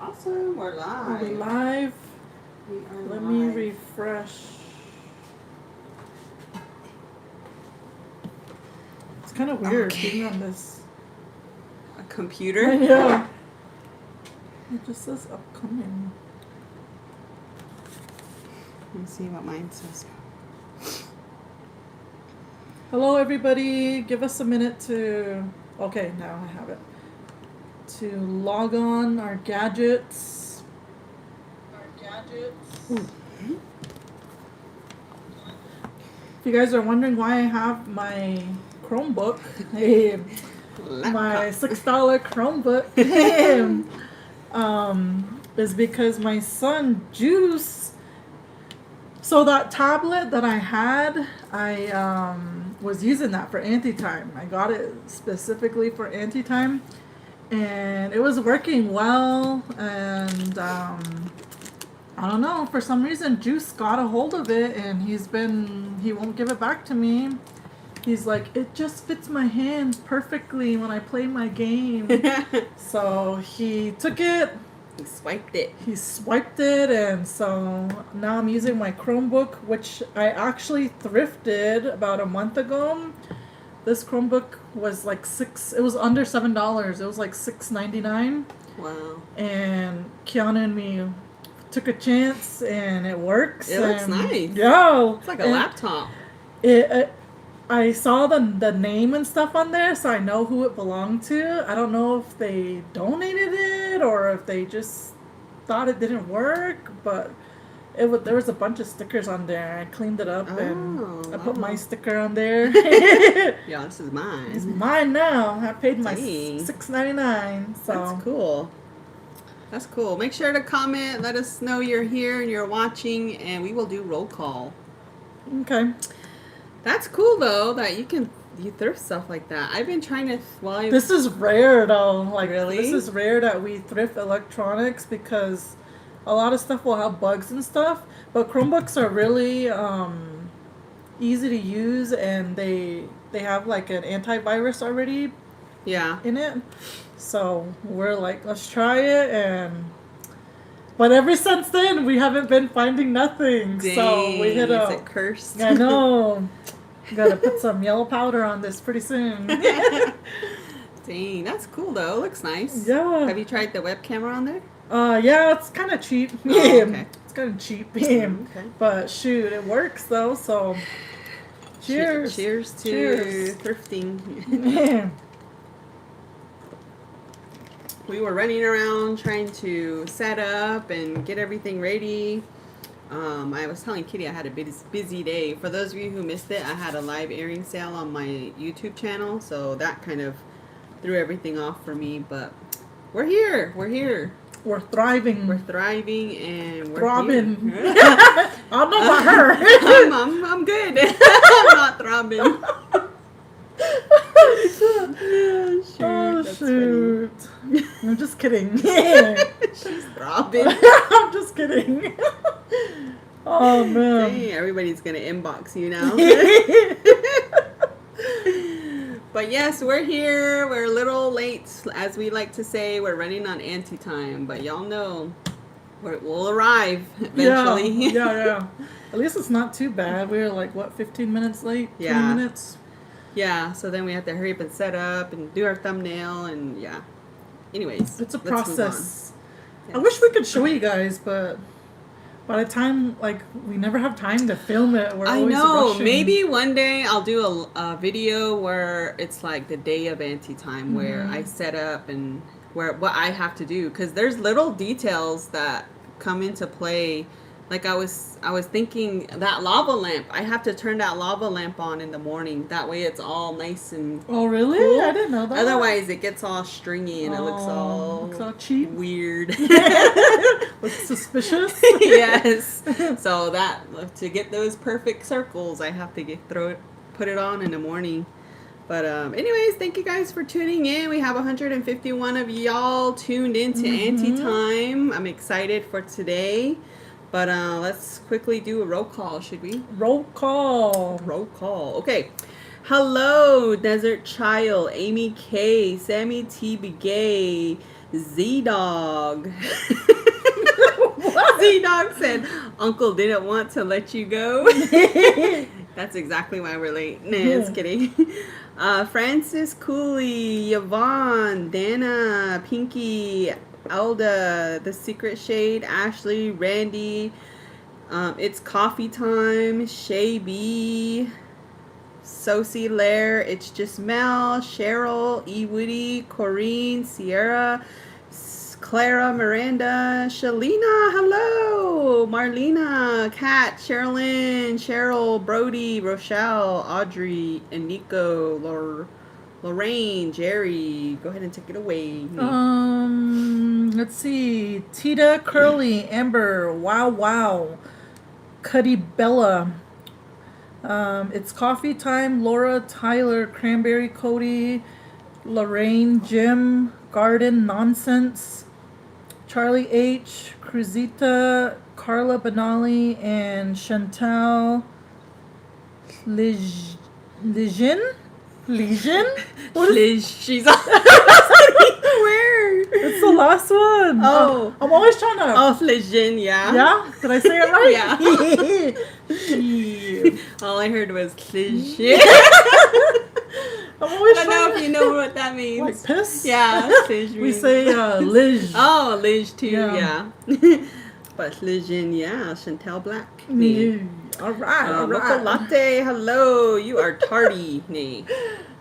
Awesome. We're live. Are we live? We are Let live. me refresh. It's kind of weird being on this. A computer? Yeah. It just says upcoming. Let me see what mine says. Hello, everybody. Give us a minute to. Okay, now I have it. To log on our gadgets. Ooh. If you guys are wondering why I have my Chromebook, my $6 Chromebook, is because my son Juice. So that tablet that I had, I was using that for Auntie Time. I got it specifically for Auntie Time, and it was working well. And I don't know, for some reason Juice got a hold of it, and he won't give it back to me. He's like, it just fits my hands perfectly when I play my game. So he took it. He swiped it, and so now I'm using my Chromebook, which I actually thrifted about a month ago. This Chromebook was like it was under $7. It was like $6.99. Wow. And Kiana and me took a chance, and it works. It looks nice. Yeah. It's like a laptop. I saw the name and stuff on there, so I know who it belonged to. I don't know if they donated it or if they just thought it didn't work, but there was a bunch of stickers on there. I cleaned it up and I put my sticker on there. Yeah, this is mine. It's mine now. I paid my $6.99. So that's cool. That's cool. Make sure to comment. Let us know you're here and you're watching, and we will do roll call. Okay. That's cool though that you thrift stuff like that. I've been trying to. This is rare though. Like, really, this is rare that we thrift electronics because a lot of stuff will have bugs and stuff. But Chromebooks are really easy to use, and they have like an antivirus already. Yeah. In it, so we're like, let's try it, but ever since then we haven't been finding nothing. Dang, so we hit is it cursed? I know. Gotta put some yellow powder on this pretty soon. Dang, that's cool though. Looks nice. Yeah. Have you tried the web camera on there? Yeah, it's kind of cheap. Oh, okay. It's kind of cheap. Okay. But shoot, it works though. So cheers. Cheers to thrifting. Man. We were running around trying to set up and get everything ready. I was telling Kitty I had a busy day. For those of you who missed it, I had a live airing sale on my YouTube channel, so that kind of threw everything off for me. But we're here. We're thriving. We're thriving, and we're throbbing. Here. I don't know about her. I'm good. I'm not throbbing. Oh, shoot. I'm just kidding. She's throbbing. I'm just kidding. Oh, man. Dang, everybody's going to inbox you now. But yes, we're here. We're a little late, as we like to say. We're running on Auntie Time, but y'all know we'll arrive eventually. Yeah. At least it's not too bad. We were like, 15 minutes late? 20 minutes? Yeah, so then we have to hurry up and set up and do our thumbnail, and yeah. Anyways, it's a process. Yes. I wish we could show you guys, but by the time, we never have time to film it. We're always rushing. Maybe one day I'll do a video where it's like the day of Auntie Time, where I set up and what I have to do, because there's little details that come into play. Like I was thinking that lava lamp. I have to turn that lava lamp on in the morning. That way it's all nice and oh really? Cool. I didn't know that. Otherwise it gets all stringy and it looks all cheap, weird. Looks suspicious. Yes. So to get those perfect circles, I have to put it on in the morning. But anyways, thank you guys for tuning in. We have 151 of y'all tuned into Auntie Time. I'm excited for today. But let's quickly do a roll call, should we? Roll call. Okay. Hello, Desert Child, Amy K, Sammy T. Begay, Z-Dog. Z-Dog said, Uncle didn't want to let you go. That's exactly why we're late. Nah, just kidding. Francis Cooley, Yvonne, Dana, Pinky, Elda, The Secret Shade, Ashley, Randy, It's Coffee Time, Shay B, Sosie Lair, It's Just Mel, Cheryl, E. Woody, Corrine, Sierra, Clara, Miranda, Shalina, hello, Marlena, Kat, Sherilyn, Cheryl, Brody, Rochelle, Audrey, and Nico, Lorraine, Jerry. Go ahead and take it away. Let's see. Tita, Curly, Amber, Wow, Cuddy Bella. It's Coffee Time, Laura, Tyler, Cranberry, Cody, Lorraine, Jim, Garden, Nonsense, Charlie H, Cruzita, Carla Benali, and Chantal Lejeune? She's on. Where? It's the last one. Oh. I'm always trying to. Oh, Lejeune, yeah. Yeah? Did I say it right? Yeah. All I heard was Lejeune. I'm always I don't know if you know what that means. Like piss? Yeah. We say Lige. Oh, Lige too, Yeah. But Lejeune, yeah. Chantel Black. All right. Mocha Latte, hello. You are tardy, nee.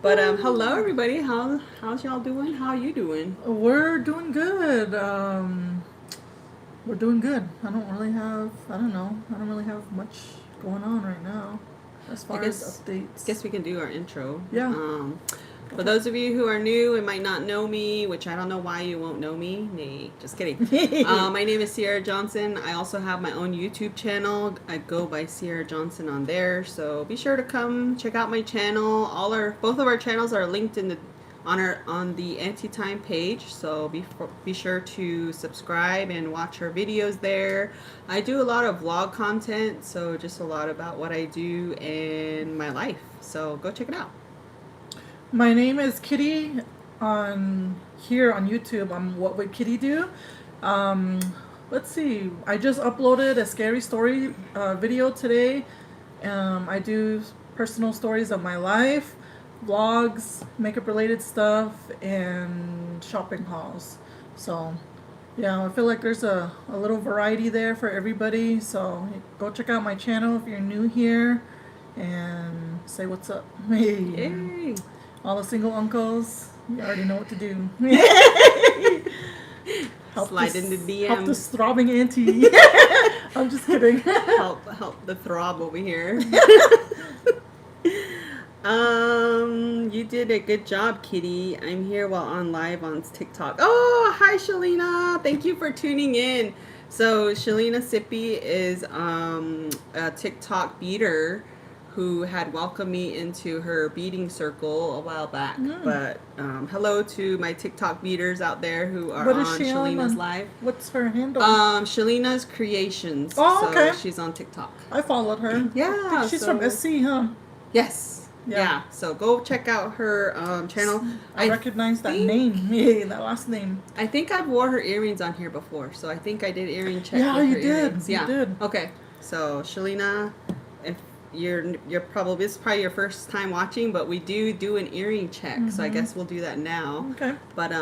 But hello everybody. How's y'all doing? How you doing? We're doing good. We're doing good. I don't really have much going on right now as far as updates. Guess we can do our intro. Yeah. For those of you who are new and might not know me, which I don't know why you won't know me. Nay, just kidding. My name is Sierra Johnson. I also have my own YouTube channel. I go by Sierra Johnson on there. So be sure to come check out my channel. Both of our channels are linked on the Auntie Time page. So be sure to subscribe and watch our videos there. I do a lot of vlog content, so just a lot about what I do in my life. So go check it out. My name is Kitty. Here on YouTube, I'm What Would Kitty Do? Let's see. I just uploaded a scary story video today. I do personal stories of my life, vlogs, makeup related stuff, and shopping hauls. So yeah, I feel like there's a little variety there for everybody. So go check out my channel if you're new here and say what's up. Yay. All the single uncles, you already know what to do. Slide in the DM. Help this throbbing auntie. I'm just kidding. help the throb over here. You did a good job, Kitty. I'm here while on live on TikTok. Oh, hi, Shalina. Thank you for tuning in. So Shalina Sippy is a TikTok beader who had welcomed me into her beading circle a while back. But hello to my TikTok beaters out there who are on Shalina's live. What's her handle? Shalina's Creations. Oh, okay. So she's on TikTok. I followed her. Yeah. I think she's from SC, huh? Yes. Yeah. So go check out her channel. I recognize that name. Yeah, that last name. I think I've wore her earrings on here before, so I think I did earring check. Yeah, with you her did. Earrings. You did. Okay. So Shalina, if you're probably, this is probably your first time watching, but we do an earring check. So I guess we'll do that now. Okay. But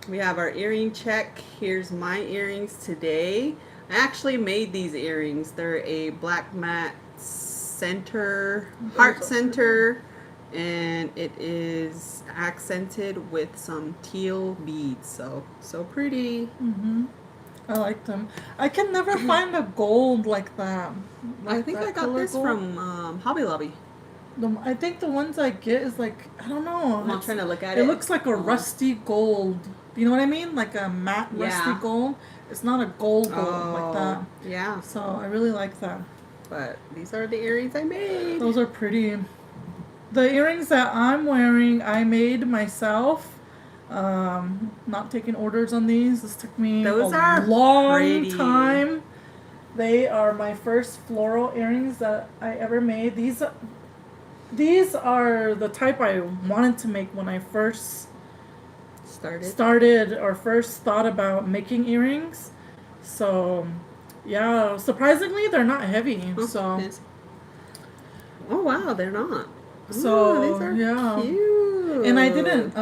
we have our earring check. Here's my earrings today. I actually made these earrings. They're a black matte center, heart center, and it is accented with some teal beads. So pretty. I like them. I can never find a gold like that. I think I got this from Hobby Lobby. I think the ones I get is like, I don't know. I'm trying to look at it. It looks like a rusty gold. You know what I mean? Like a matte rusty gold. It's not a gold like that. Yeah. So I really like that. But these are the earrings I made. Those are pretty. The earrings that I'm wearing, I made myself. Not taking orders on these. This took me a long time. They are my first floral earrings that I ever made. These are the type I wanted to make when I first started or first thought about making earrings. So, yeah, surprisingly, they're not heavy. Oh, So, yes. Oh wow, they're not. so Oh, these are yeah. cute. And I didn't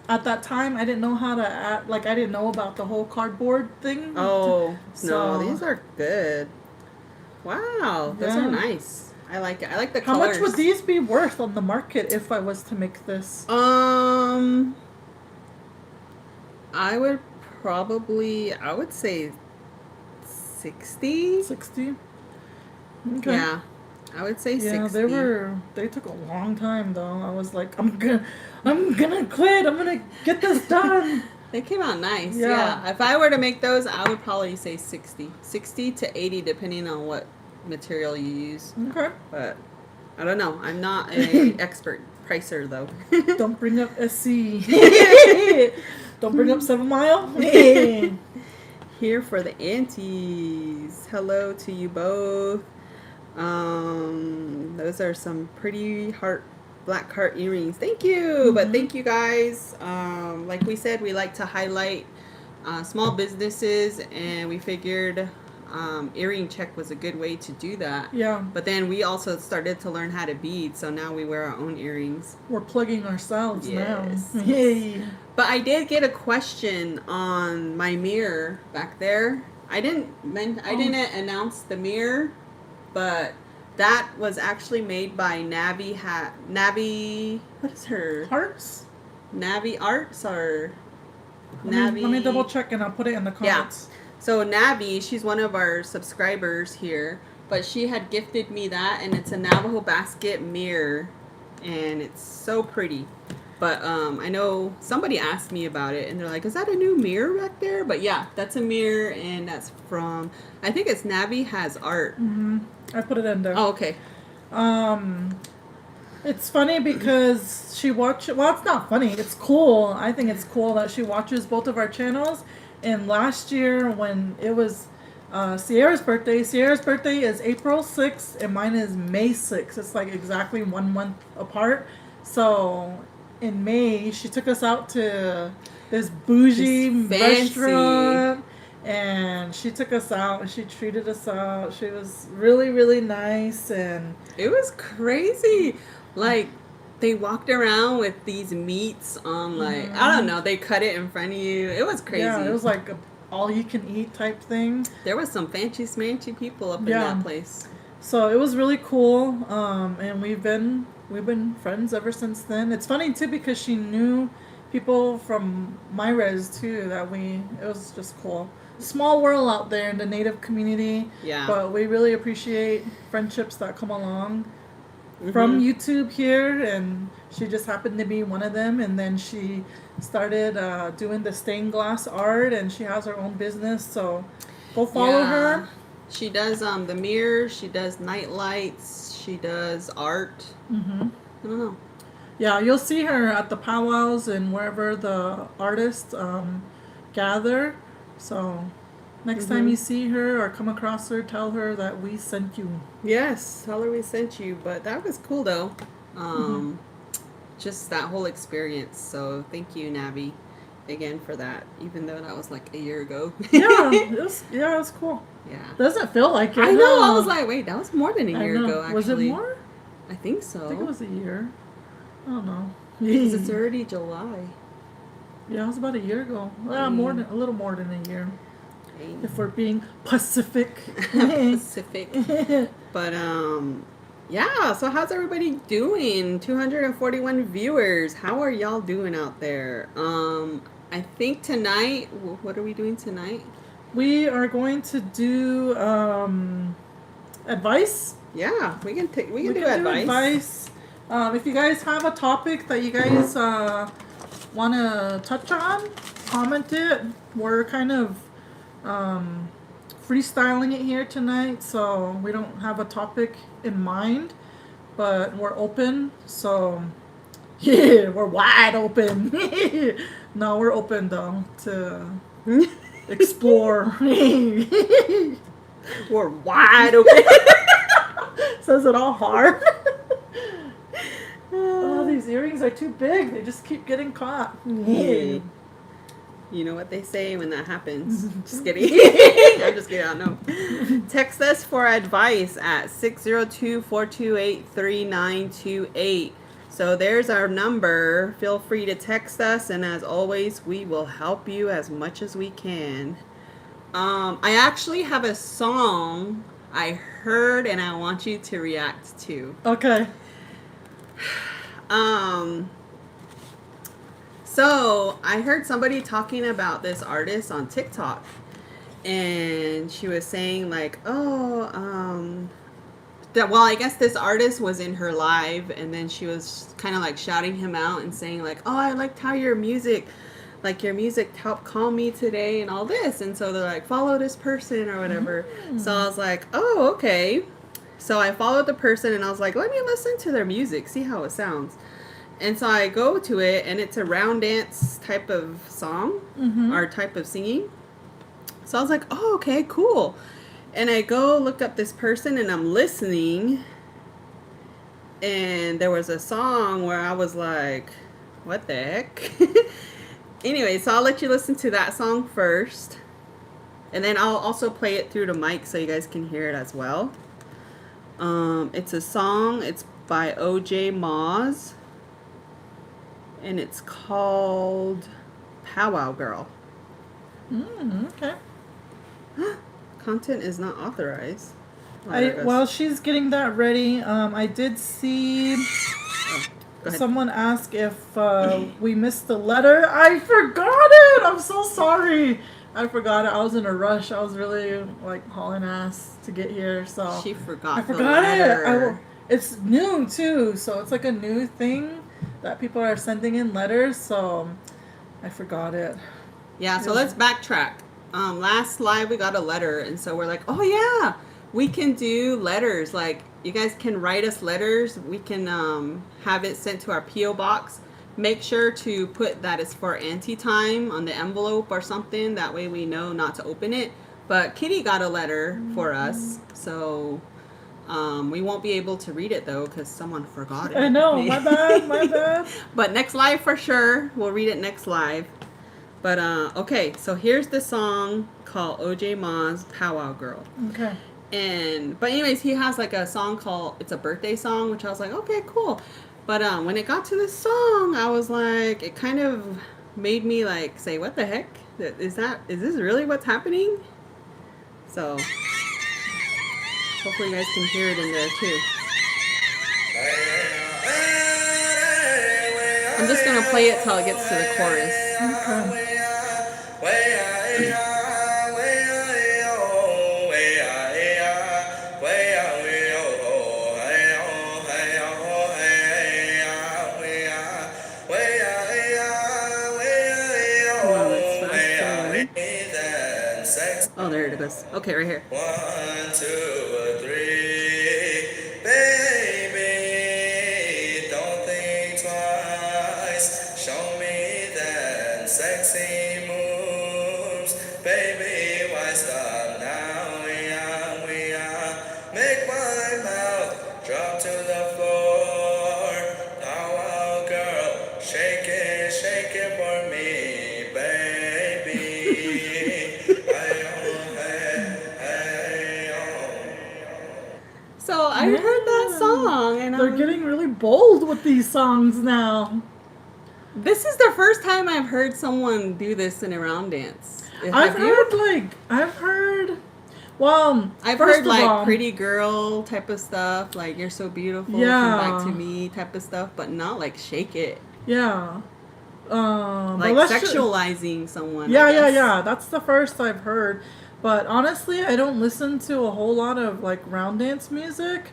at that time I didn't know how to add, like I didn't know about the whole cardboard thing. Oh So, no, these are good. Wow, those yeah. are nice. I like it. I like the How colors. much would these be worth on the market if I was to make this? I would I would say 60. 60. Okay. Yeah, I would say Yeah, 60. they took a long time though. I was like, I'm gonna quit. I'm gonna get this done. They came out nice. Yeah. Yeah. If I were to make those, I would probably say 60. 60 to 80 depending on what material you use. Okay. But I don't know. I'm not an expert pricer though. Don't bring up SC. Don't bring up 7 Mile. Here for the aunties. Hello to you both. Those are some pretty black heart earrings. Thank you. But thank you guys. Like we said, we like to highlight small businesses, and we figured earring check was a good way to do that. Yeah. But then we also started to learn how to bead, so now we wear our own earrings. We're plugging ourselves Yes. now. Yay. But I did get a question on my mirror back there. I didn't announce the mirror, but that was actually made by Navi. What is her? Hearts? Navi Arts or Let me double check and I'll put it in the comments. So Navi, she's one of our subscribers here, but she had gifted me that, and it's a Navajo basket mirror, and it's so pretty. But I know somebody asked me about it, and they're like, "Is that a new mirror back there?" But yeah, that's a mirror, and that's from, I think it's Navi Has Art. I put it in there. Oh, okay. It's funny because well, it's not funny. It's cool. I think it's cool that she watches both of our channels. And last year when it was Sierra's birthday is April 6th and mine is May 6th. It's like exactly 1 month apart. So in May, she took us out to this bougie restaurant. And she took us out and she treated us out. She was really, really nice. And it was crazy. Like, they walked around with these meats on, like, I don't know, they cut it in front of you. It was crazy. Yeah, it was like a all you can eat type thing. There was some fancy smancy people up in that place. So it was really cool. And we've been friends ever since then. It's funny too because she knew people from my res too it was just cool. Small world out there in the Native community. Yeah. But we really appreciate friendships that come along from YouTube here, and she just happened to be one of them. And then she started doing the stained glass art, and she has her own business. So go follow her. She does the mirrors. She does night lights. She does art. I don't know. Yeah, you'll see her at the powwows and wherever the artists gather. So next time you see her or come across her, tell her that we sent you. Yes, tell her we sent you. But that was cool though. Just that whole experience. So thank you, Navi, again for that. Even though that was like a year ago. it was cool. Yeah. Doesn't feel like it. I know. I was like, wait, that was more than a year ago. Actually, was it more? I think so. I think it was a year. I don't know. Because it's already July. Yeah, it was about a year ago. Well, a little more than a year. Dang. If we're being Pacific. Pacific. But yeah. So how's everybody doing? 241 viewers. How are y'all doing out there? I think tonight. What are we doing tonight? We are going to do advice. Yeah, we can do advice. If you guys have a topic that you guys want to touch on, comment it. We're kind of freestyling it here tonight, so we don't have a topic in mind, but we're open. So yeah, we're wide open. No, we're open though to explore. We're wide open. Says it all hard. Oh, these earrings are too big. They just keep getting caught. You know what they say when that happens. Just kidding. I'm just kidding. I don't know. Text us for advice at 602-428-3928. So there's our number. Feel free to text us, and as always, we will help you as much as we can. I actually have a song I heard and I want you to react to. Okay. So I heard somebody talking about this artist on TikTok, and she was saying like, well, I guess this artist was in her live, and then she was kind of like shouting him out and saying like, oh, I liked how your music helped calm me today and all this. And so they're like, follow this person or whatever. So I was like, oh, okay. So I followed the person and I was like, let me listen to their music, see how it sounds. And so I go to it, and it's a round dance type of song or type of singing. So I was like, oh, okay, cool. And I go look up this person, and I'm listening. And there was a song where I was like, what the heck? Anyway, so I'll let you listen to that song first. And then I'll also play it through the mic so you guys can hear it as well. It's a song. It's by OJ Maz. And it's called Powwow Girl. Okay. Content is not authorized. While she's getting that ready, I did see someone ask if we missed the letter. I forgot it! I'm so sorry. I forgot it. I was in a rush. I was really like hauling ass to get here, so She forgot I forgot it. It's new too, so it's like a new thing that people are sending in letters, so I forgot it. Yeah, so let's backtrack. Last live we got a letter, and so we're like, oh yeah, we can do letters. Like, you guys can write us letters. We can have it sent to our P.O. box. Make sure to put that it's for Auntie time on the envelope or something. That way we know not to open it. But Kitty got a letter for us, so we won't be able to read it though because someone forgot it. I know, my bad. But next live for sure. We'll read it next live. But okay, so here's the song called OJ Ma's Powwow Girl. Okay. But anyways, he has like a song called It's a Birthday Song, which I was like, okay, cool. But when it got to this song, I was like, it kind of made me like say, what the heck? Is this really what's happening? So hopefully you guys can hear it in there too. I'm just gonna play it till it gets to the chorus. Okay. Oh, there it goes. Okay, right here. 1, 2, 3, baby, don't think twice. Show me that sexy moves, baby. Why stop now? We are. Make my mouth drop to the floor. Now, girl, shake it for me, baby. So I heard that song, and they're getting really bold with these songs now. This is the first time I've heard someone do this in a round dance. I've heard like pretty girl type of stuff, like you're so beautiful, come back to me type of stuff, but not like shake it. Yeah. Like sexualizing someone. Yeah. That's the first I've heard. But honestly, I don't listen to a whole lot of like round dance music,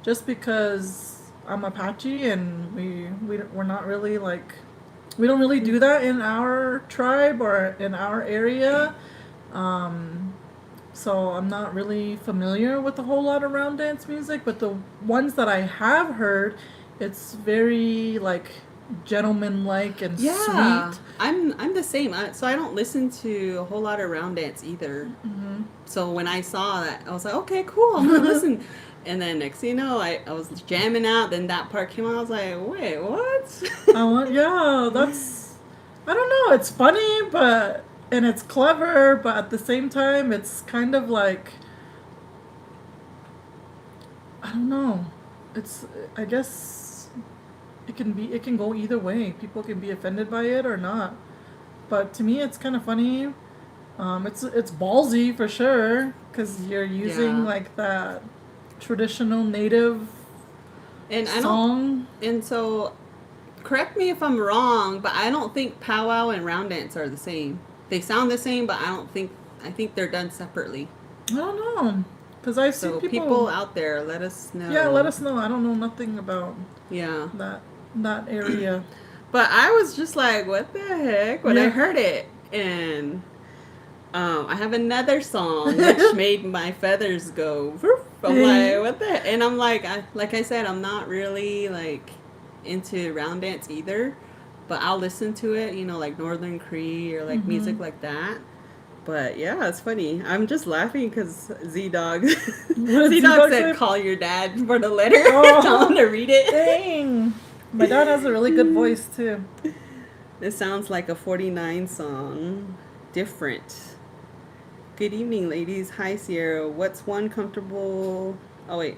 just because I'm Apache and we're not really like, we don't really do that in our tribe or in our area. So I'm not really familiar with a whole lot of round dance music, but the ones that I have heard, it's very like gentleman-like and sweet. I'm the same. So I don't listen to a whole lot of round dance either. Mm-hmm. So when I saw that, I was like, okay, cool, I'm gonna listen. And then next thing you know, I was jamming out. Then that part came on. I was like, wait, what? I don't know. It's funny, and it's clever, but at the same time, it's kind of like, I don't know. It's, I guess it can go either way. People can be offended by it or not. But to me, it's kind of funny. It's ballsy for sure because you're using Yeah. like that traditional native And I don't. song. And so, correct me if I'm wrong, but I don't think powwow and round dance are the same. They sound the same, but I don't think. I think they're done separately. I don't know because I've seen So people. people out there, let us know. Yeah, let us know. I don't know nothing about Yeah. that area. But I was just like, what the heck when I Yeah. heard it, and I have another song which made my feathers go. Woof. I'm like, what the heck? And I'm like I said, I'm not really like into round dance either, but I'll listen to it, like Northern Cree or like music like that. But yeah, it's funny. I'm just laughing because Z-Dog did Z-Dog Z-Dog said, say? call your dad for the letter. Oh. Tell him to read it. Dang, my dad has a really good voice too. This sounds like a 49 song. Different. Good evening, ladies. Hi, Sierra. What's one comfortable... Oh, wait.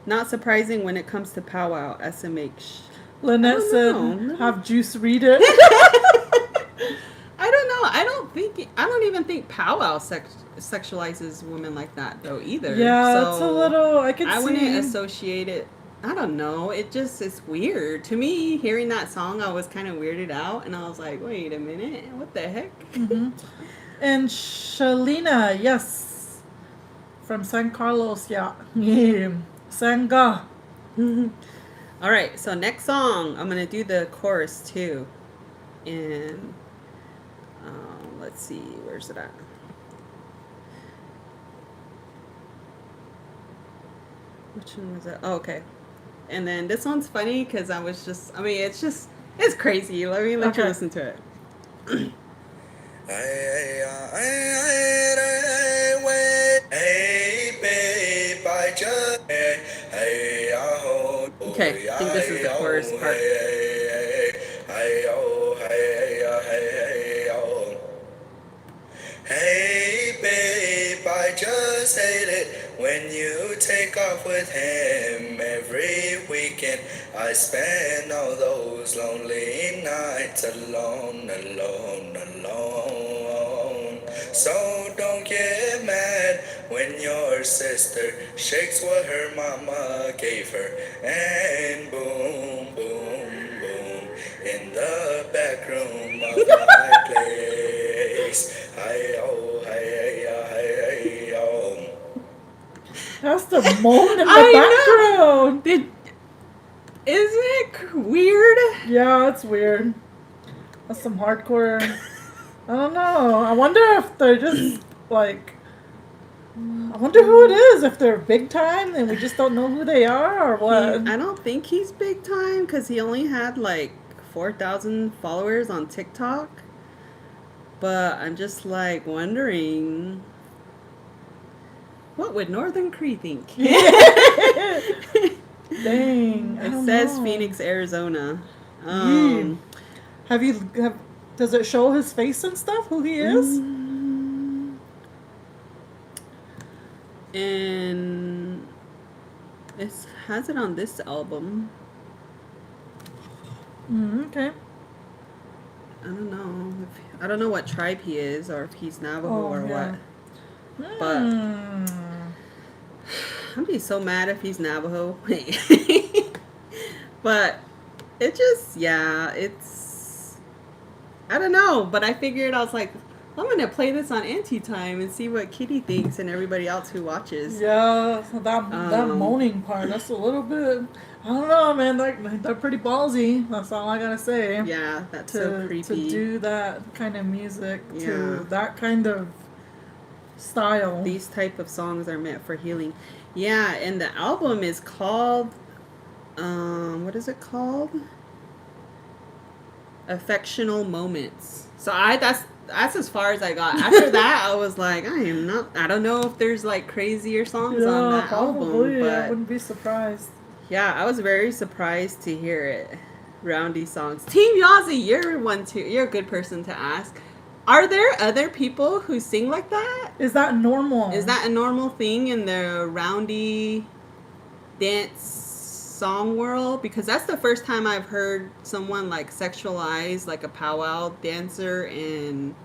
Not surprising when it comes to powwow, SMH. Lynette I said, don't know. "Have Juice read it." I don't know. I don't even think powwow sexualizes women like that, though, either. Yeah, So it's a little. I can I see. wouldn't associate it. I don't know. It just is weird. To me, hearing that song, I was kind of weirded out. And I was like, wait a minute. What the heck? And Shalina, yes, from San Carlos, yeah, Sanga. All right, so next song, I'm gonna do the chorus too, and let's see, where's it at? Which one was it? Oh, okay. And then this one's funny because it's crazy. Let me let you Okay. listen to it. Hey, babe, I just. Hey, Okay, I think this is the chorus part. Hey, babe, I just hate it when you take off with him every weekend. I spend all those lonely nights alone, alone, alone. So don't get mad when your sister shakes what her mama gave her, and boom, boom, boom, in the back room of my place. Hi-yo, hi-yo, hi-yo. That's the moan in the I background. Isn't it weird? Yeah, it's weird. That's some hardcore. I don't know. I wonder if they're just like. I wonder who it is. If they're big time and we just don't know who they are, or what? I don't think he's big time because he only had like 4,000 followers on TikTok. But I'm just like wondering, what would Northern Cree think? Dang. I It don't says know. Phoenix, Arizona. Does it show his face and stuff? Who he is? And it has it on this album. Okay. I don't know what tribe he is or if he's Navajo or yeah. what. But I'd be so mad if he's Navajo. But it just, it's, I don't know. But I figured, I was like, I'm going to play this on Auntie Time and see what Kitty thinks and everybody else who watches. Yeah, that moaning part, that's a little bit, I don't know, man, they're pretty ballsy, that's all I gotta say. Yeah, that's so creepy. To do that kind of music, Yeah. to that kind of style. These type of songs are meant for healing. Yeah, and the album is called, what is it called? Affectional Moments. So that's as far as I got. After that, I was like, I don't know if there's like crazier songs on that probably, album. But I wouldn't be surprised. yeah, I was very surprised to hear it. Roundy songs. Team Yazzie, you're one too. You're a good person to ask. Are there other people who sing like that? Is that normal? Is that a normal thing in the roundy dance song world? Because that's the first time I've heard someone like sexualize like a powwow dancer and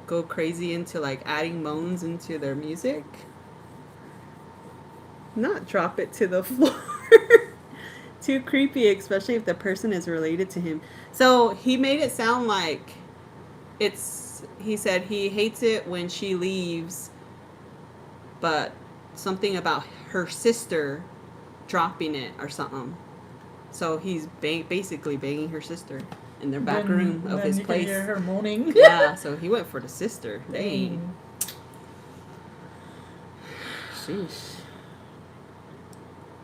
go crazy into like adding moans into their music. Not drop it to the floor. Too creepy, especially if the person is related to him. So he made it sound like he said he hates it when she leaves, but something about her sister dropping it or something. So he's basically banging her sister in their back room of his place. Can hear her moaning. Yeah, so he went for the sister. Dang. Sheesh.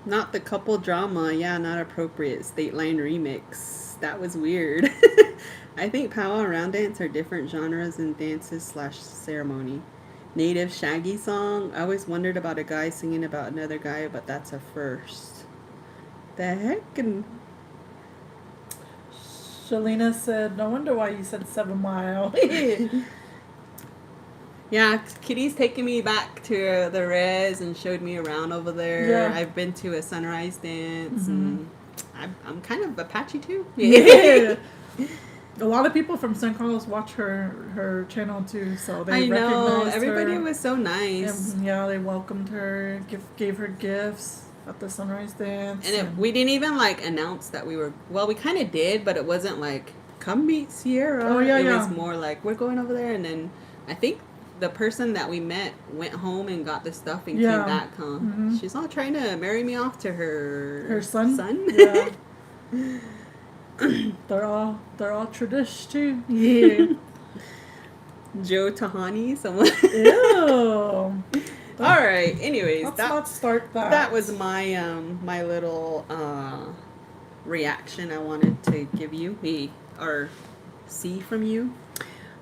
Not the couple drama. Yeah, not appropriate. State Line remix. That was weird. I think powwow and round dance are different genres in dances / ceremony. Native Shaggy song. I always wondered about a guy singing about another guy, but that's a first. The heck? And Shalina said, no wonder why you said 7 Mile. yeah, Kitty's taking me back to the res and showed me around over there. Yeah. I've been to a sunrise dance, and I'm kind of Apache too. Yeah. A lot of people from San Carlos watch her channel too, so they recognized everybody her. was so nice. And, yeah, they welcomed her, gave her gifts at the sunrise dance. And we didn't even like announce that we were. Well, we kind of did, but it wasn't like come meet Sierra. Oh yeah, it yeah. was more like we're going over there, and then I think the person that we met went home and got the stuff and came back. Huh? She's all trying to marry me off to her son. Yeah. they're all tradish too. Yeah. Joe Tahani, someone. Ew. All right. Anyways, Let's not start that. That was my my little reaction I wanted to give you, or see from you.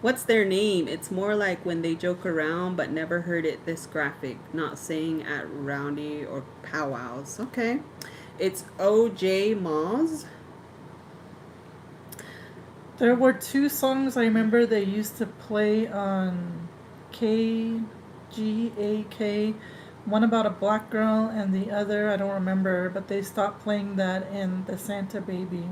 What's their name? It's more like when they joke around, but never heard it this graphic. Not saying at roundy or powwows. Okay. It's OJ Moz. There were 2 songs I remember they used to play on KGAK. One about a black girl and the other, I don't remember, but they stopped playing that in the Santa Baby.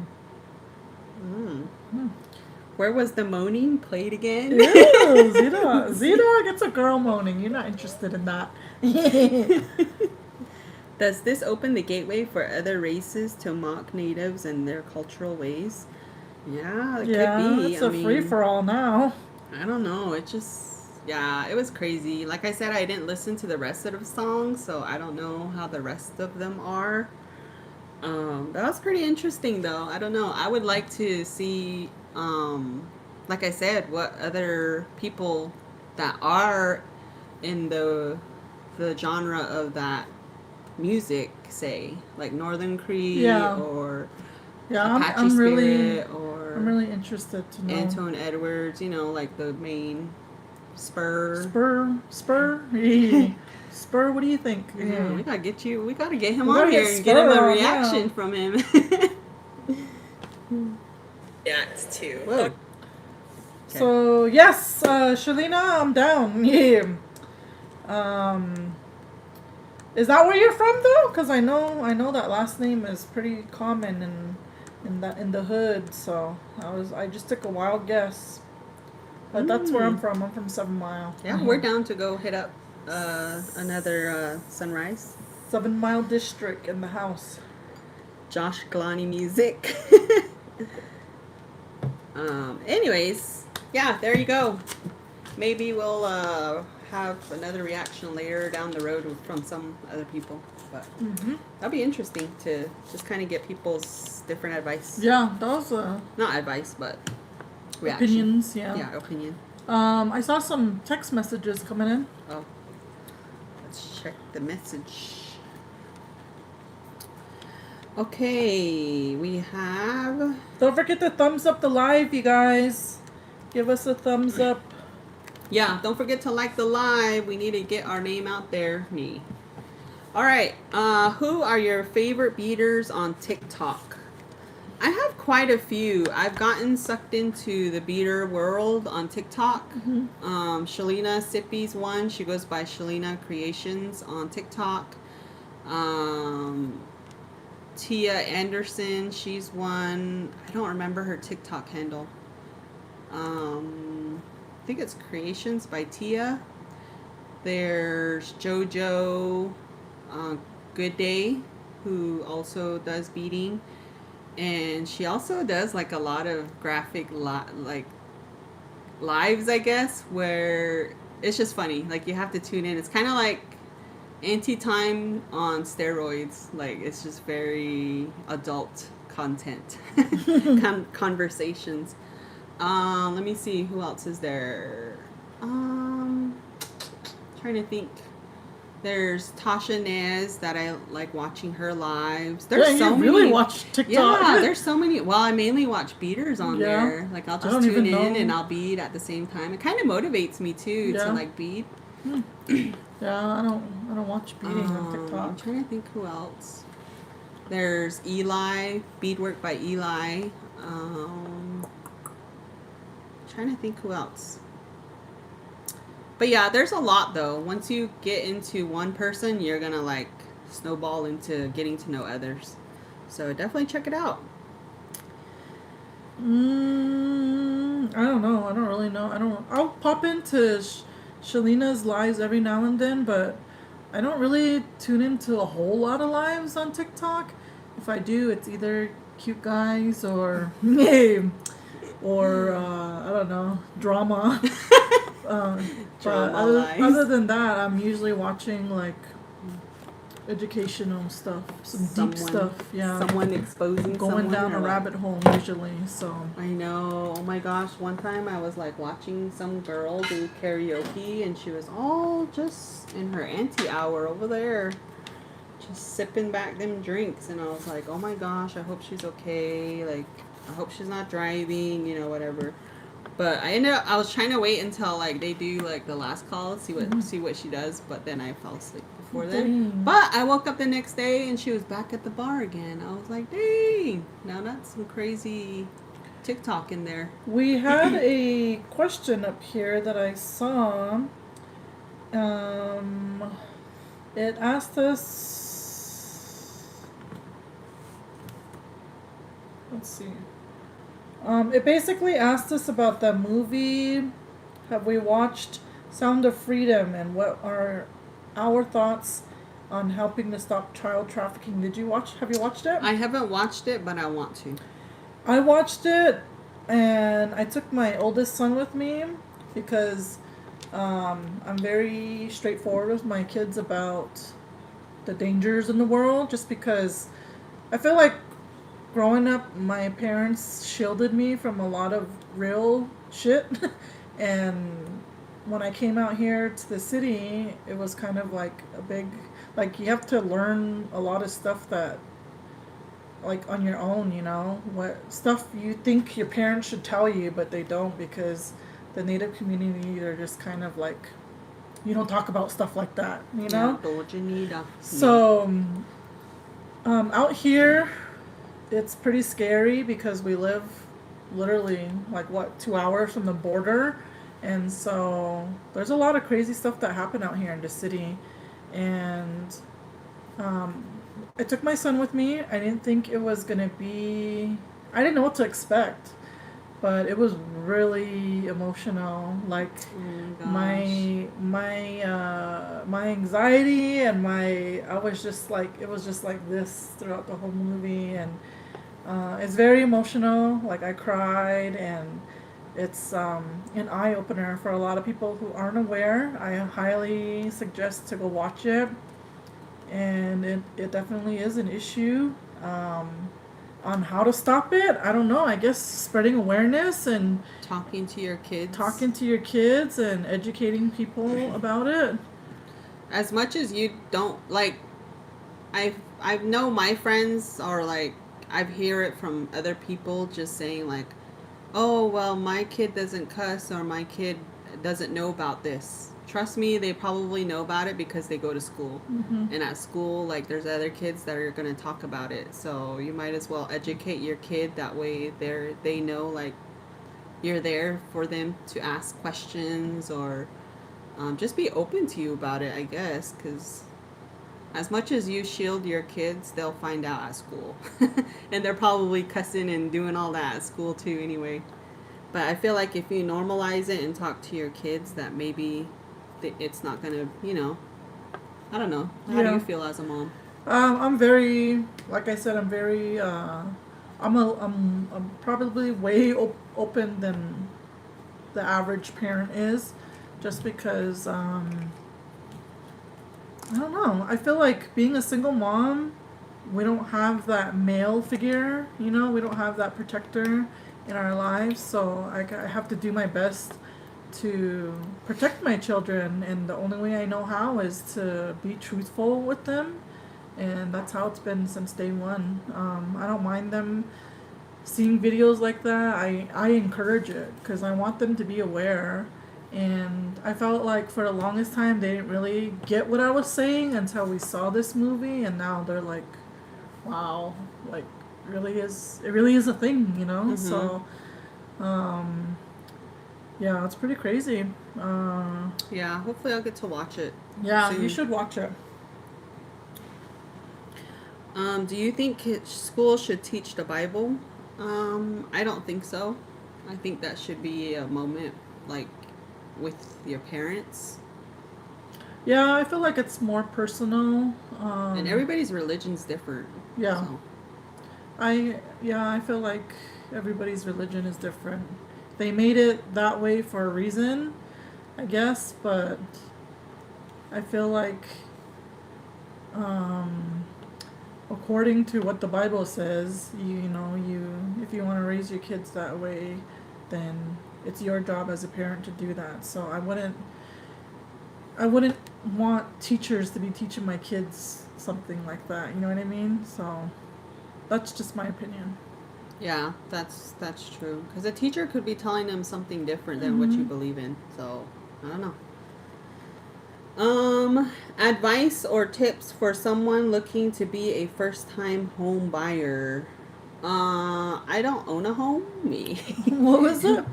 Where was the moaning played again? Ew, Zeta gets a girl moaning. You're not interested in that. Does this open the gateway for other races to mock natives and their cultural ways? Yeah, it could be. It's a free-for-all now. I don't know. It just, it was crazy. Like I said, I didn't listen to the rest of the songs, so I don't know how the rest of them are. That was pretty interesting, though. I don't know. I would like to see, like I said, what other people that are in the genre of that music say, like Northern Cree or Apache I'm Spirit really, or I'm really interested to know. Antoine Edwards, like the main Spur. Spur, what do you think? Yeah, we gotta get him on here and get him a reaction from him. React to. Whoa. Okay. So yes, Shalina, I'm down. Yeah. Is that where you're from though? Because I know that last name is pretty common in the hood. So I just took a wild guess, but that's where I'm from. I'm from 7 Mile. Yeah, we're down to go hit up another sunrise. 7 Mile District in the house. Josh Glani music. Anyways, yeah, there you go. Maybe we'll have another reaction later down the road from some other people, but that'll be interesting to just kind of get people's different advice. Yeah, that was not advice, but reaction. Opinions. Yeah, opinion. I saw some text messages coming in. Oh, let's check the message. Okay, we have. Don't forget to thumbs up the live, you guys. Give us a thumbs up. Yeah, don't forget to like the live. We need to get our name out there. Me. All right. Who are your favorite beaters on TikTok? I have quite a few. I've gotten sucked into the beater world on TikTok. Shalina Sippy's one. She goes by Shalina Creations on TikTok. Um, Tia Anderson, she's one. I don't remember her TikTok handle. I think it's Creations by Tia. There's JoJo Good Day, who also does beading. And she also does like a lot of graphic like lives, I guess, where it's just funny. Like you have to tune in. It's kind of like Auntie Time on steroids. Like it's just very adult content, conversations. Let me see who else is there. Trying to think. There's Tasha Nez that I like watching her lives. There's Yeah, so you many. really watch TikTok. Yeah, there's so many. Well, I mainly watch beaters on there. Like I'll just tune in and I'll bead at the same time. It kind of motivates me too to like bead. Yeah, I don't watch beading on TikTok. I'm trying to think who else. There's Eli, beadwork by Eli. Trying to think who else. But yeah, there's a lot though. Once you get into one person, you're gonna like snowball into getting to know others. So definitely check it out. I don't know. I don't really know. I'll pop into Shalina's lives every now and then, but I don't really tune into a whole lot of lives on TikTok. If I do, it's either cute guys or or I don't know, drama. But other than that, I'm usually watching like educational stuff, deep stuff. Yeah, someone exposing going down a rabbit hole usually. So I know. Oh my gosh! One time I was like watching some girl do karaoke, and she was all just in her auntie hour over there, just sipping back them drinks, and I was like, oh my gosh! I hope she's okay. Like I hope she's not driving. You know, whatever. But I was trying to wait until like they do like the last call, see what she does, but then I fell asleep before then. But I woke up the next day and she was back at the bar again. I was like, dang, now that's some crazy TikTok in there. We had a question up here that I saw. It asked us, let's see. It basically asked us about the movie. Have we watched Sound of Freedom, and what are our thoughts on helping to stop child trafficking? Have you watched it? I haven't watched it, but I want to. I watched it, and I took my oldest son with me because I'm very straightforward with my kids about the dangers in the world, just because I feel like growing up, my parents shielded me from a lot of real shit. And when I came out here to the city, it was kind of like a big, like you have to learn a lot of stuff that, like on your own, you know, what stuff you think your parents should tell you, but they don't, because the Native community, they're just kind of like, you don't talk about stuff like that, you know? So, out here, it's pretty scary because we live literally like 2 hours from the border, and so there's a lot of crazy stuff that happen out here in the city. And I took my son with me. I didn't think it was gonna be, I didn't know what to expect, but it was really emotional. Like my anxiety and I was just like, it was just like this throughout the whole movie. And it's very emotional. Like I cried, and it's an eye-opener for a lot of people who aren't aware. I highly suggest to go watch it. And it definitely is an issue. On how to stop it, I don't know. I guess spreading awareness and talking to your kids and educating people about it. As much as you don't like, I know my friends are like, I've hear it from other people just saying like, oh well, my kid doesn't cuss, or my kid doesn't know about this trust me, they probably know about it because they go to school. Mm-hmm. And at school, like, there's other kids that are going to talk about it. So you might as well educate your kid. That way they know, like, you're there for them to ask questions or just be open to you about it, I guess. Because as much as you shield your kids, they'll find out at school. And they're probably cussing and doing all that at school too anyway. But I feel like if you normalize it and talk to your kids, that maybe it's not going to, I don't know. How do Yeah. you feel as a mom? I'm very, like I said, I'm very, I'm probably way open than the average parent is, just because, I don't know. I feel like being a single mom, we don't have that male figure, we don't have that protector in our lives. So I have to do my best to protect my children. And the only way I know how is to be truthful with them. And that's how it's been since day one. I don't mind them seeing videos like that. I encourage it because I want them to be aware. And I felt like for the longest time they didn't really get what I was saying until we saw this movie, and now they're like, wow, like it really is a thing, Mm-hmm. So yeah, it's pretty crazy. Yeah, hopefully I'll get to watch it. Yeah, soon. you should watch it. Do you think school should teach the Bible? I don't think so. I think that should be a moment, like, with your parents. Yeah, I feel like it's more personal. And everybody's religion's different. Yeah. So. I feel like everybody's religion is different. They made it that way for a reason, I guess, but I feel like according to what the Bible says, if you want to raise your kids that way, then it's your job as a parent to do that. So I wouldn't want teachers to be teaching my kids something like that. You know what I mean? So that's just my opinion. Yeah, that's true. Because a teacher could be telling them something different than what you Mm-hmm. believe in. So I don't know. Advice or tips for someone looking to be a first-time home buyer. I don't own a home. Me. What was it?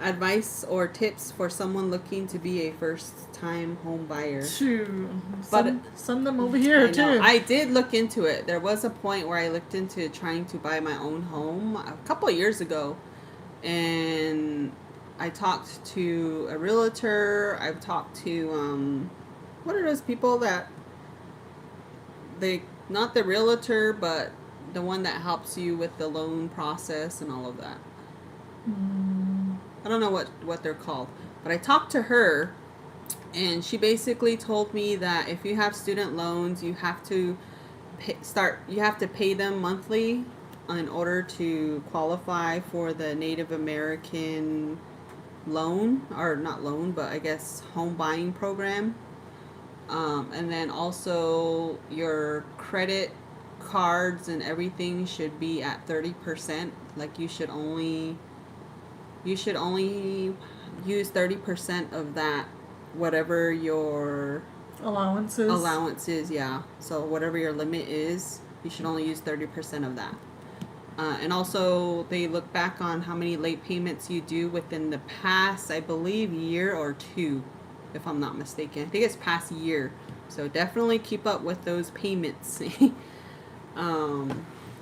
Advice or tips for someone looking to be a first-time home buyer. Send them over here I too. know. I did look into it. There was a point where I looked into trying to buy my own home a couple of years ago, and I talked to a realtor. I've talked to what are those people that not the realtor, but the one that helps you with the loan process and all of that. I don't know what they're called, but I talked to her, and she basically told me that if you have student loans, you have to pay them monthly in order to qualify for the Native American loan, or not loan, but I guess home buying program. And then also your credit cards and everything should be at 30%. Like you should only use 30% of that, whatever your allowance is, yeah. So whatever your limit is, you should only use 30% of that. And also they look back on how many late payments you do within the past, I believe, year or two, if I'm not mistaken. I think it's past year. So definitely keep up with those payments.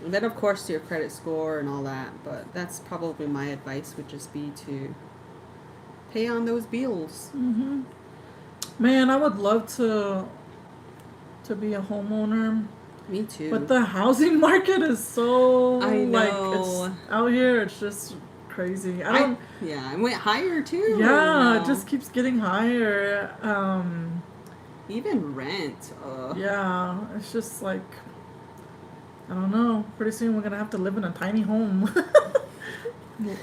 And then, of course, your credit score and all that. But that's probably my advice, would just be to pay on those bills. Mm-hmm. Man, I would love to be a homeowner. Me too. But the housing market is so, I know. like, it's out here, it's just crazy. It went higher too. Yeah, it just keeps getting higher. Even rent. Yeah, it's just like, I don't know. Pretty soon we're gonna have to live in a tiny home,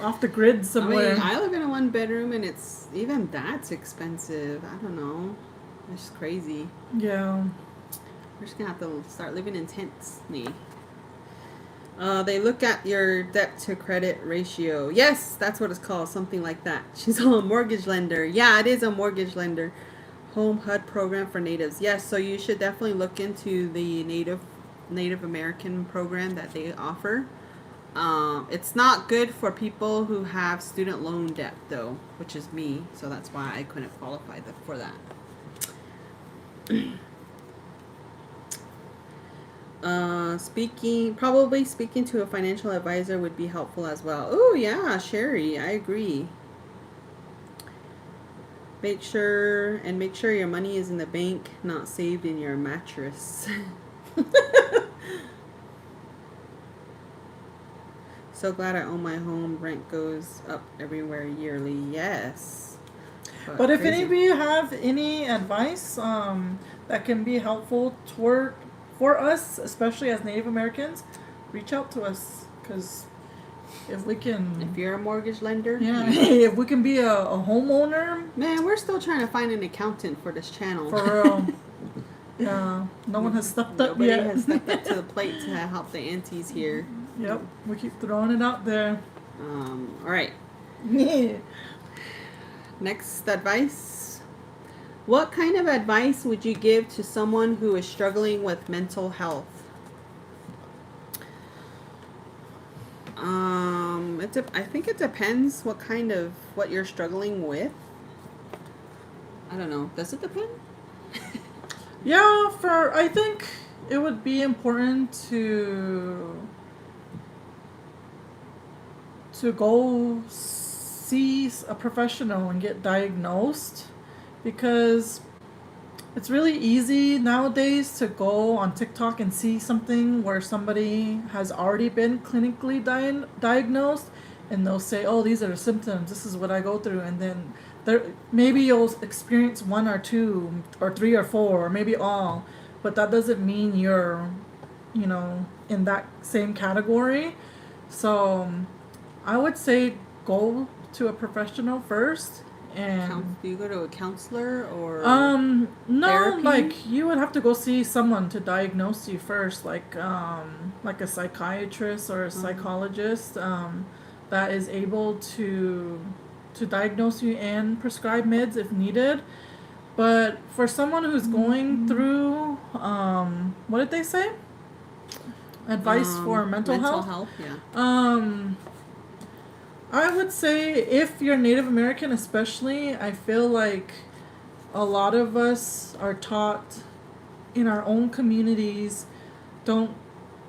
off the grid somewhere. I mean, I live in a 1-bedroom, and that's expensive. I don't know. It's just crazy. Yeah. We're just gonna have to start living in tents. They look at your debt to credit ratio. Yes, that's what it's called. Something like that. She's a mortgage lender. Yeah, it is a mortgage lender. Home HUD program for natives. Yes, so you should definitely look into the Native American program that they offer. It's not good for people who have student loan debt, though, which is me. So that's why I couldn't qualify for that. Probably speaking to a financial advisor would be helpful as well. Oh yeah, Sherry, I agree. Make sure your money is in the bank, not saved in your mattress. So glad I own my home. Rent goes up everywhere yearly. Yes. But if crazy. any of you have any advice that can be helpful for us, especially as Native Americans, reach out to us, because if we can, If you're a mortgage lender, yeah, if we can be a homeowner, man, we're still trying to find an accountant for this channel. for real. Yeah, no one has stepped up Nobody yet. has stepped up to the plate to help the aunties here. Yep, we keep throwing it out there. All right. Yeah. Next advice. What kind of advice would you give to someone who is struggling with mental health? I think it depends what you're struggling with. I don't know. Does it depend? Yeah, I think it would be important to go see a professional and get diagnosed, because it's really easy nowadays to go on TikTok and see something where somebody has already been clinically diagnosed, and they'll say, "Oh, these are the symptoms. This is what I go through," and then maybe you'll experience 1 or 2 or 3 or 4 or maybe all, but that doesn't mean you're, in that same category. So I would say go to a professional first. And Do you go to a counselor or no, therapy? like you would have to go see someone to diagnose you first, like a psychiatrist or a psychologist that is able to diagnose you and prescribe meds if needed. But for someone who's going through what did they say? Advice for mental health? Yeah. I would say if you're Native American especially, I feel like a lot of us are taught in our own communities, don't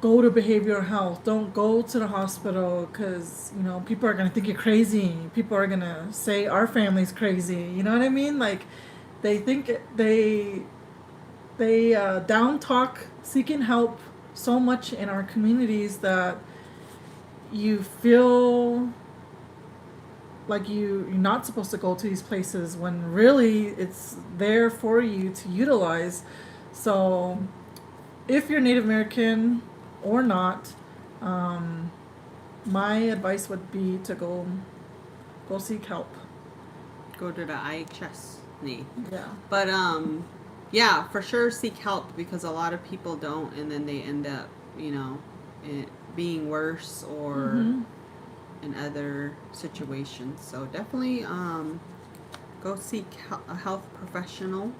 go to behavioral health, don't go to the hospital, because, people are going to think you're crazy. People are going to say our family's crazy. You know what I mean? Like, they think they down talk seeking help so much in our communities that you feel like you're not supposed to go to these places, when really it's there for you to utilize. So if you're Native American or not, my advice would be to go seek help. Go to the IHS. Yeah. But yeah, for sure seek help, because a lot of people don't, and then they end up, it being worse or in other situations. So definitely go seek a health professional.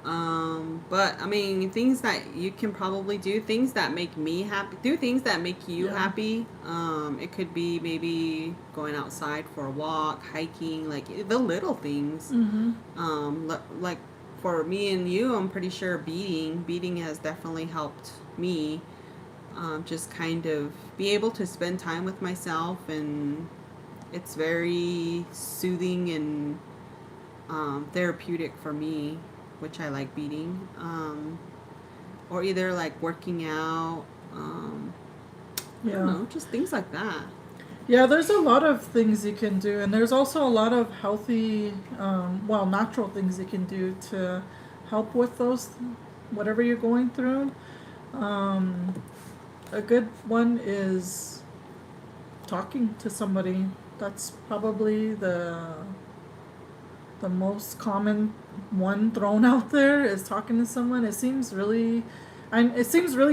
But I mean, things that you can probably do, things that make me happy, do things that make you happy. It could be maybe going outside for a walk, hiking, like the little things. Like for me and you, I'm pretty sure beading has definitely helped me. Just kind of be able to spend time with myself, and it's very soothing and therapeutic for me, which I like beading. Or either like working out, I don't know, just things like that. Yeah, there's a lot of things you can do, and there's also a lot of healthy, natural things you can do to help with those, whatever you're going through. A good one is talking to somebody. That's probably the most common one thrown out there, is talking to someone. It seems really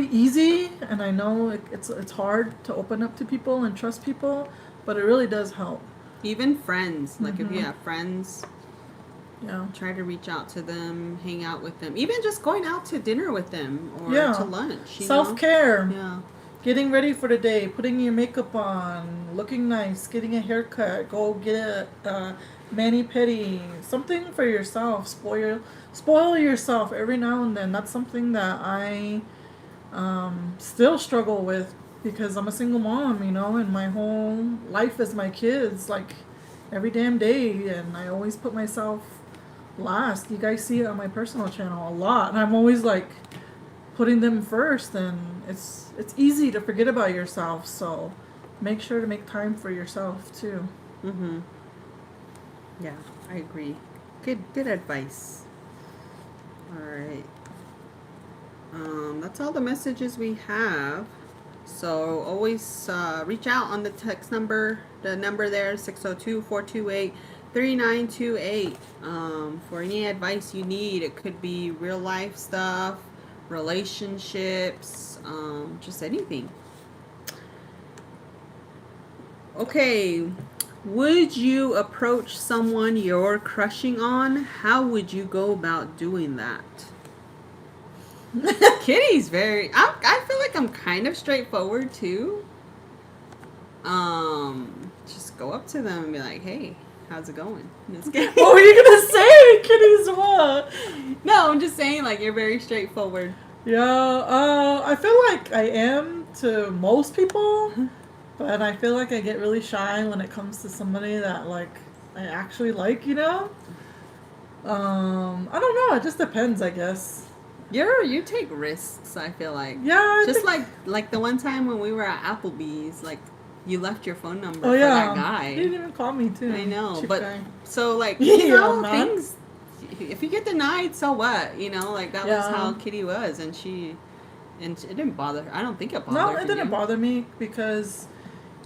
easy, and I know it's hard to open up to people and trust people, but it really does help. Even friends, like if you have friends, Yeah. Try to reach out to them, hang out with them, even just going out to dinner with them or Yeah. to lunch. Self-care. Yeah. Getting ready for the day, putting your makeup on, looking nice, getting a haircut, go get a mani-pedi, something for yourself. Spoil yourself every now and then. That's something that I still struggle with because I'm a single mom, and my whole life is my kids, like every damn day, and I always put myself last. You guys see it on my personal channel a lot, and I'm always like putting them first, and it's easy to forget about yourself. So make sure to make time for yourself too. Mhm. Yeah, I agree. Good advice. All right. That's all the messages we have. So always reach out on the text number. The number there, 602-428-3928. For any advice you need. It could be real life stuff, relationships, just anything. Okay. Would you approach someone you're crushing on? How would you go about doing that? Kitty's I feel like I'm kind of straightforward too. Just go up to them and be like, "Hey, how's it going?" Just kidding. What were you gonna say, Kitty's what? No, I'm just saying, like, you're very straightforward. Yeah, I feel like I am to most people, but I feel like I get really shy when it comes to somebody that like I actually like. I don't know. It just depends, I guess. You take risks. I feel like. Yeah. I Just think- like the one time when we were at Applebee's, like you left your phone number Oh for yeah. that guy. He didn't even call me too. I know, Cheap but guy. so like Yeah, man. things. If you get denied, so what? Like that was Yeah. how Kitty was, and it didn't bother her. I don't think it bothered No, her. it didn't bother me because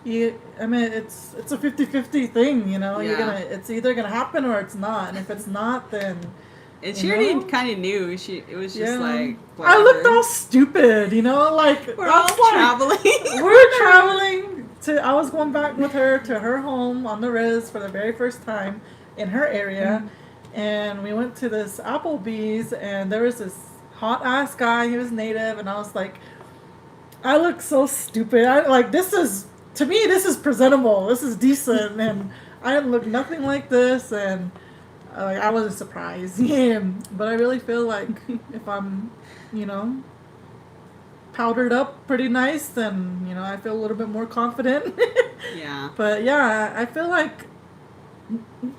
it's a 50-50 thing, Yeah. it's either gonna happen or it's not. And if it's not, then And you she already know? kind of knew. It was just like I looked whatever. all stupid, like We're all that's why- traveling. We're traveling I was going back with her to her home on the Riz for the very first time in her area, and we went to this Applebee's, and there was this hot ass guy. He was native, and I was like, I look so stupid. This is presentable. This is decent, and I look nothing like this, and I wasn't surprised. Yeah, but I really feel like if I'm, powdered up pretty nice, then I feel a little bit more confident. Yeah. But yeah, I feel like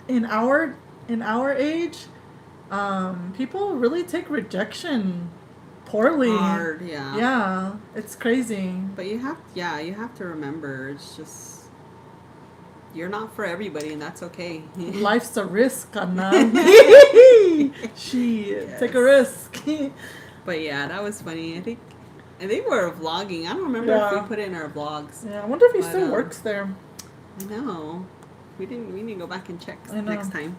in our age, people really take rejection poorly. Hard, yeah. Yeah, it's crazy. But you have to remember, it's just you're not for everybody, and that's okay. Life's a risk, Anna. Yes. Take a risk. But yeah, that was funny. I think we were vlogging. I don't remember if we put it in our vlogs. Yeah, I wonder if he But, still works there. I know. We didn't go back and check I know. next time.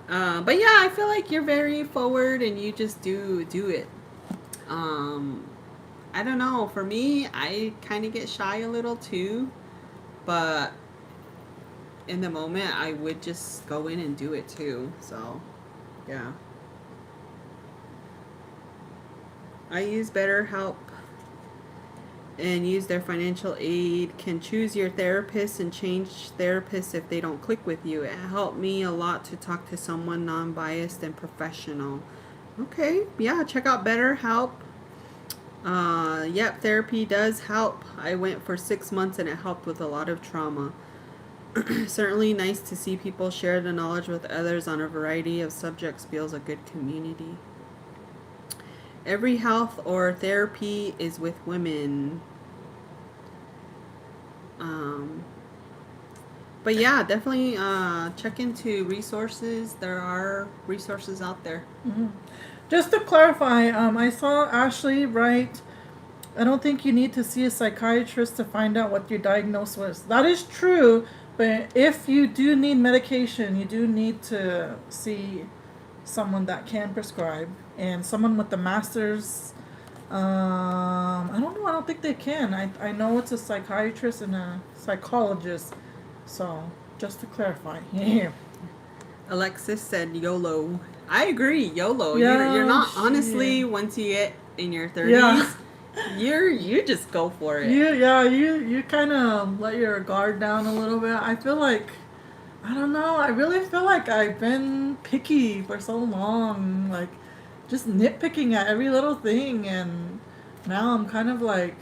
But yeah, I feel like you're very forward and you just do it. I don't know. For me, I kind of get shy a little too, but in the moment, I would just go in and do it too. So, yeah. I use BetterHelp and use their financial aid. Can choose your therapist and change therapists if they don't click with you. It helped me a lot to talk to someone non-biased and professional. Okay, yeah, check out BetterHelp. Yep, therapy does help. I went for 6 months and it helped with a lot of trauma. Certainly nice to see people share the knowledge with others on a variety of subjects. Builds a good community. Every health or therapy is with women. But yeah, definitely check into resources. There are resources out there. Mm-hmm. Just to clarify, I saw Ashley write, I don't think you need to see a psychiatrist to find out what you're diagnosed with. That is true, but if you do need medication, you do need to see someone that can prescribe, and someone with the master's. I don't know. I don't think they can. I know it's a psychiatrist and a psychologist. So just to clarify, yeah. Alexis said YOLO. I agree, YOLO. Yeah, You're not she- honestly once you get in your 30s, Yeah. you just go for it. You kind of let your guard down a little bit. I feel like, I don't know, I really feel like I've been picky for so long, like just nitpicking at every little thing, and now I'm kind of like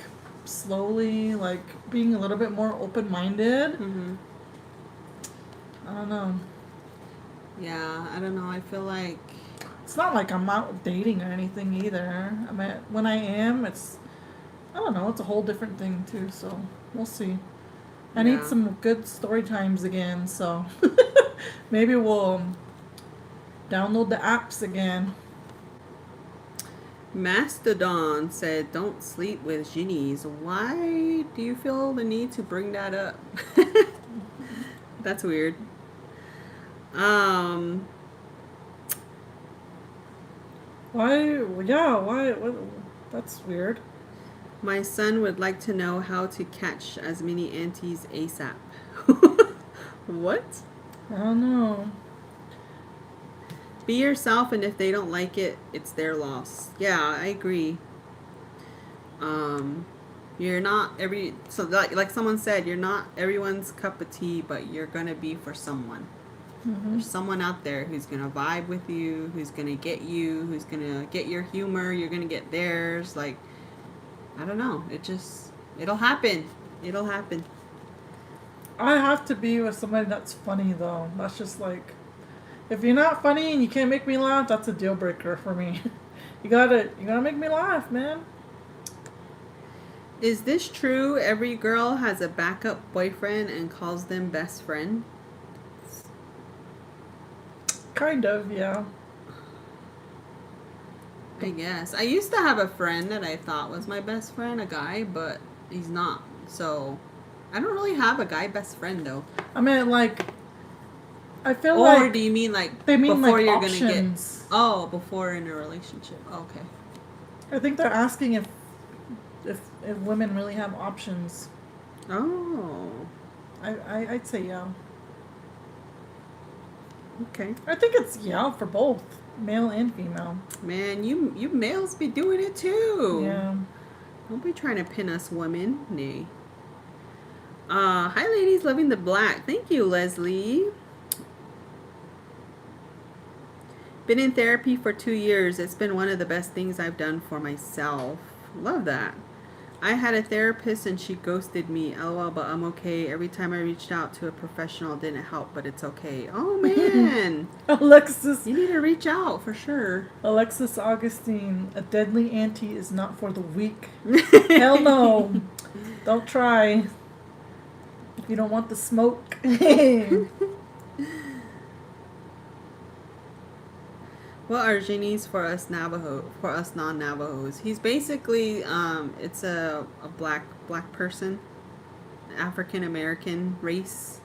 slowly like being a little bit more open-minded. Hmm. I don't know. Yeah, I don't know. I feel like It's not like I'm out dating or anything either. I mean, when I am, I don't know, it's a whole different thing too, so we'll see. I need Yeah. some good story times again, so maybe we'll download the apps again. Mastodon said, "Don't sleep with genies." Why do you feel the need to bring that up? That's weird. Um, Why? Yeah, why? What, that's weird. my son would like to know how to catch as many aunties ASAP. What? I don't know. Be yourself, and if they don't like it, it's their loss. Yeah, I agree. Um, you're not like someone said, you're not everyone's cup of tea, but you're gonna be for someone. There's someone out there who's gonna vibe with you, who's gonna get you, who's gonna get your humor. You're gonna get theirs. Like, I don't know. It'll happen. It'll happen. I have to be with somebody that's funny though. That's just like, if you're not funny and you can't make me laugh, that's a deal breaker for me. You gotta make me laugh, man. Is this true? Every girl has a backup boyfriend and calls them best friend. Kind of, yeah. I guess. I used to have a friend that I thought was my best friend, a guy, but he's not. So, I don't really have a guy best friend though. I mean, like, I feel Or like do you mean like they mean before like you're options. gonna get? Oh, before in a relationship. Okay. I think they're asking if women really have options. Oh. I'd say yeah. Okay. I think it's yeah for both male and female. Man, you males be doing it too. Yeah. Don't be trying to pin us women. Nay. Hi ladies, loving the black. Thank you, Leslie. Been in therapy for 2 years. It's been one of the best things I've done for myself. Love that. I had a therapist and she ghosted me. LOL, but I'm okay. Every time I reached out to a professional, it didn't help, but it's okay. Oh man. Alexis You need to reach out for sure. Augustine, a deadly auntie is not for the weak. Hell no. Don't try. If you don't want the smoke. What are genies for us non-Navajos? He's basically it's a black person, African American race.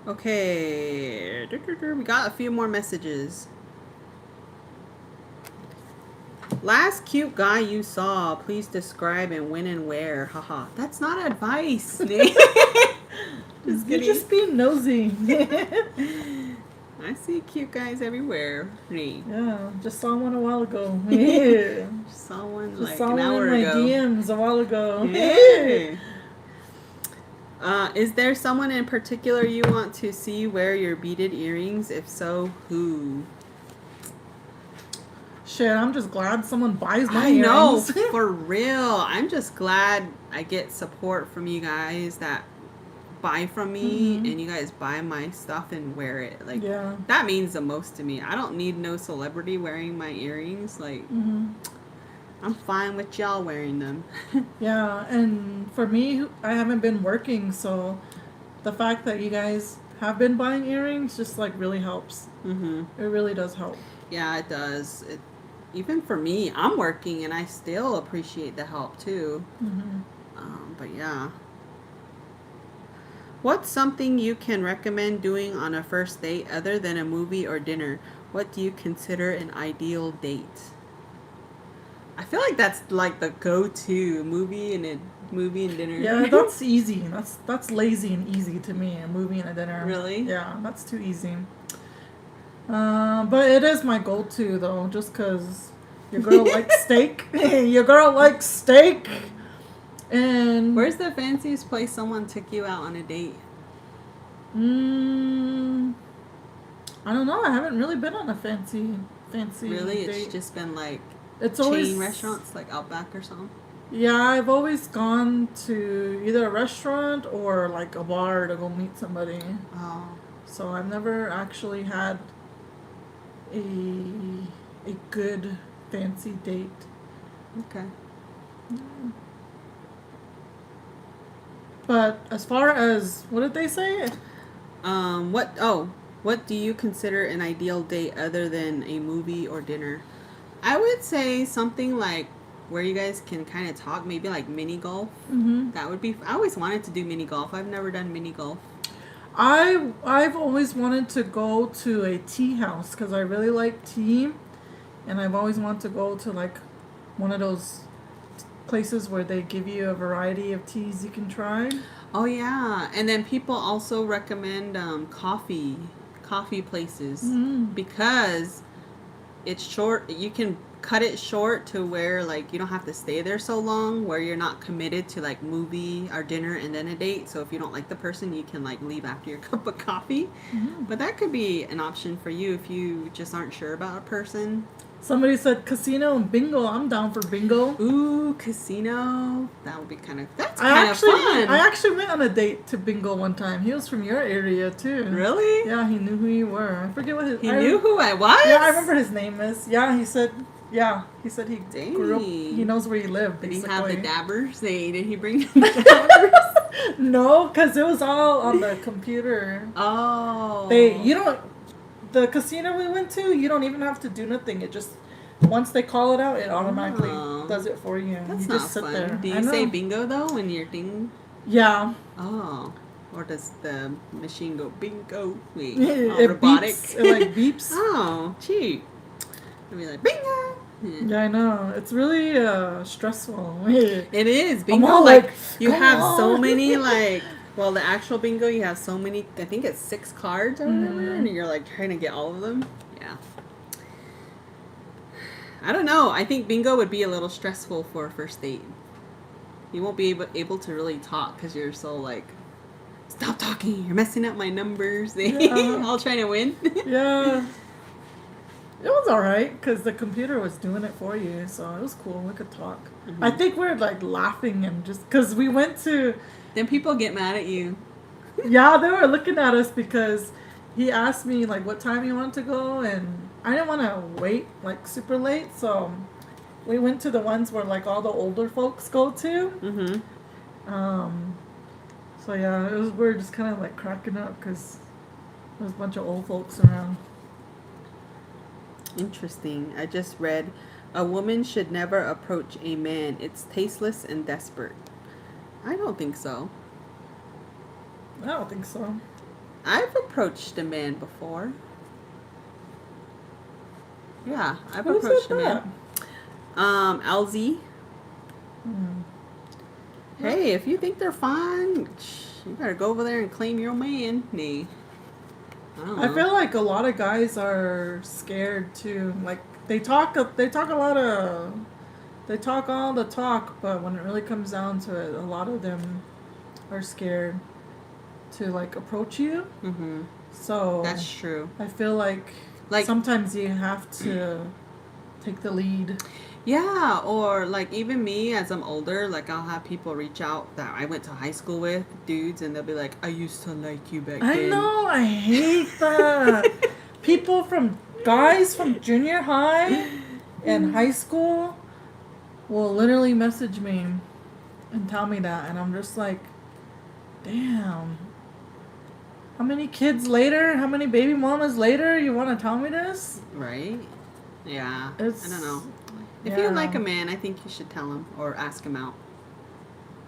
Okay, we got a few more messages. Last cute guy you saw, please describe and when and where. Haha. That's not advice, Nate. Just You're kidding. just being nosy. I see cute guys everywhere, Nate. Yeah, just saw one a while ago. Yeah. Just saw one Just like saw an one hour in my ago. DMs a while ago. Yeah. Is there someone in particular you want to see wear your beaded earrings? If so, who? Shit, I'm just glad someone buys my I know, earrings. for real. I'm just glad I get support from you guys that buy from me and you guys buy my stuff and wear it. Like, Yeah. that means the most to me. I don't need no celebrity wearing my earrings. Like, I'm fine with y'all wearing them. Yeah, and for me, I haven't been working, so the fact that you guys have been buying earrings just like really helps. Mm-hmm. It really does help. Yeah, it does. Even for me, I'm working and I still appreciate the help too. But yeah. What's something you can recommend doing on a first date other than a movie or dinner? What do you consider an ideal date? I feel like that's like the go-to movie and a Movie and dinner. Yeah, that's easy. That's lazy and easy to me. A movie and a dinner. Really? Yeah, that's too easy. But it is my go-to though, just because your girl likes steak. Your girl likes steak. And Where's the fanciest place someone took you out on a date? I don't know. I haven't really been on a fancy Really? date. It's just been like It's chain always restaurants, like Outback or something? Yeah, I've always gone to either a restaurant or like a bar to go meet somebody. Oh. So I've never actually had a good fancy date. Okay. But as far as what did they say? What do you consider an ideal date other than a movie or dinner? I would say something like where you guys can kind of talk, maybe like mini golf. Mm-hmm. That would be. I always wanted to do mini golf. I've never done mini golf. I've always wanted to go to a tea house because I really like tea, and I've always wanted to go to like one of those places where they give you a variety of teas you can try. Oh yeah, and then people also recommend coffee places because it's short. You can cut it short to where like you don't have to stay there so long, where you're not committed to like movie or dinner and then a date. So if you don't like the person, you can like leave after your cup of coffee. But that could be an option for you if you just aren't sure about a person. Somebody said casino and bingo. I'm down for bingo. Ooh, casino. That would be that's I kind of fun. actually went on a date to bingo one time. He was from your area too. Really? Yeah, he knew who you were. I forget what his. He knew who I was? Yeah, I remember his name is. Yeah, he said he Dang. grew up. He knows where you live. Did Basically. he have the dabbers? Did he bring the dabbers? No, because it was all on the computer. Oh. The casino we went to, you don't even have to do nothing. It just, once they call it out, it automatically does it for you. That's you not just sit fun. there. Do you say bingo though when you're ding? Yeah. Oh. Or does the machine go bingo? Wait, It robotic? beeps. It like beeps. Oh, cheap. I'd be like, bingo! Yeah, I know. It's really stressful. It is. Bingo, all like, you come have so on. many, like, well, the actual bingo, you have so many, I think it's 6 cards or whatever, and you're, like, trying to get all of them. Yeah. I don't know. I think bingo would be a little stressful for a first date. You won't be able to really talk because you're so, like, stop talking. You're messing up my numbers. Yeah. All trying to win. Yeah. It was alright because the computer was doing it for you, so it was cool. We could talk. I think we're like laughing and just because we went to. Then people get mad at you. Yeah, they were looking at us because he asked me like what time you want to go, and I didn't want to wait like super late, so we went to the ones where like all the older folks go to. So yeah, we were just kind of like cracking up because there's a bunch of old folks around. Interesting. I just read, a woman should never approach a man. It's tasteless and desperate. I don't think so. I don't think so. I've approached a man before. Yeah, I've Who approached a said that? man. LZ. Hey, if you think they're fine, you better go over there and claim your man. Nah. I don't know. I feel like a lot of guys are scared too. Like they talk all the talk, but when it really comes down to it, a lot of them are scared to like approach you. So That's true. I feel like sometimes you have to take the lead. Yeah, or like even me as I'm older, like I'll have people reach out that I went to high school with, dudes, and they'll be like, I used to like you back then. I know, I hate that. Guys from junior high and high school will literally message me and tell me that, and I'm just like, damn. How many kids later, how many baby mamas later you want to tell me this? Right? Yeah. I It's- don't know. If yeah. you like a man, I think you should tell him or ask him out.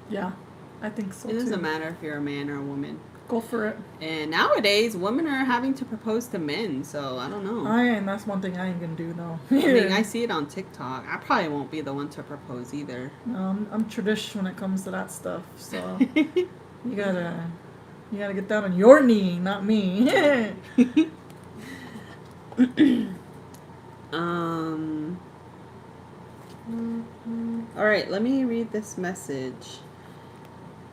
Yeah, I think so It too. doesn't matter if you're a man or a woman. Go for it. And nowadays, women are having to propose to men, so I don't know. And that's one thing I ain't gonna do though. I mean, I see it on TikTok. I probably won't be the one to propose either. I'm tradish when it comes to that stuff. So you gotta get down on your knee, not me. All right, let me read this message.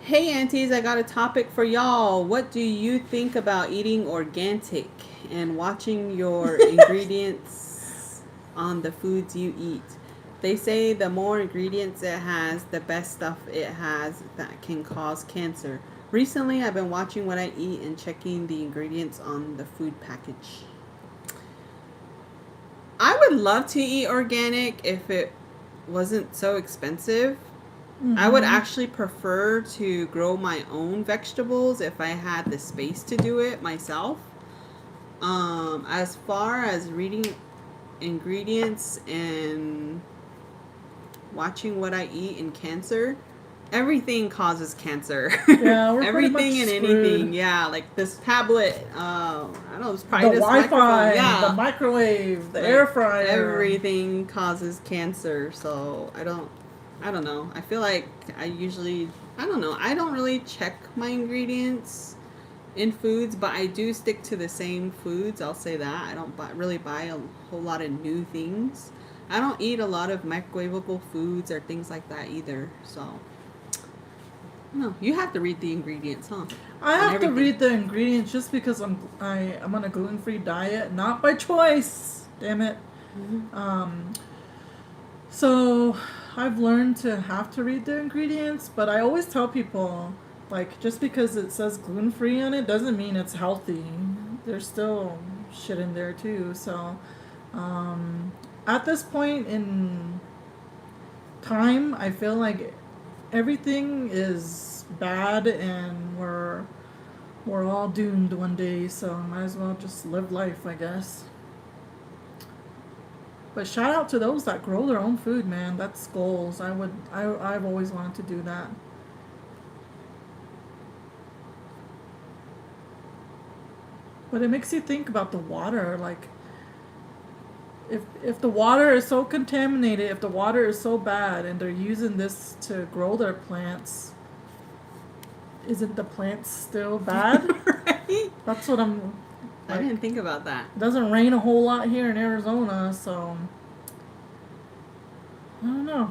Hey Aunties, I got a topic for y'all. What do you think about eating organic and watching your ingredients on the foods you eat? They say the more ingredients it has, the best stuff it has that can cause cancer. Recently, I've been watching what I eat and checking the ingredients on the food package. I would love to eat organic if it wasn't so expensive. I would actually prefer to grow my own vegetables if I had the space to do it myself. As far as reading ingredients and watching what I eat in cancer, everything causes cancer. Yeah, we're everything and screwed. anything. Yeah, like this tablet. I don't know. It's probably The this Wi-Fi, microphone. Yeah, the microwave, the like, air fryer. Everything causes cancer. So I don't know. I feel like I don't really check my ingredients in foods, but I do stick to the same foods. I'll say that. I don't really buy a whole lot of new things. I don't eat a lot of microwavable foods or things like that either. So, no, you have to read the ingredients, huh? I have to read the ingredients just because I'm on a gluten-free diet, not by choice. Damn it. Mm-hmm. So I've learned to have to read the ingredients, but I always tell people, like, just because it says gluten-free on it doesn't mean it's healthy. There's still shit in there too. So at this point in time, I feel like everything is bad and we're all doomed one day, so might as well just live life, I guess. But shout out to those that grow their own food, man. That's goals. I've always wanted to do that. But it makes you think about the water, like if the water is so contaminated, if the water is so bad and they're using this to grow their plants, isn't the plants still bad? Right? That's what I'm I didn't think about that. It doesn't rain a whole lot here in Arizona, so I don't know.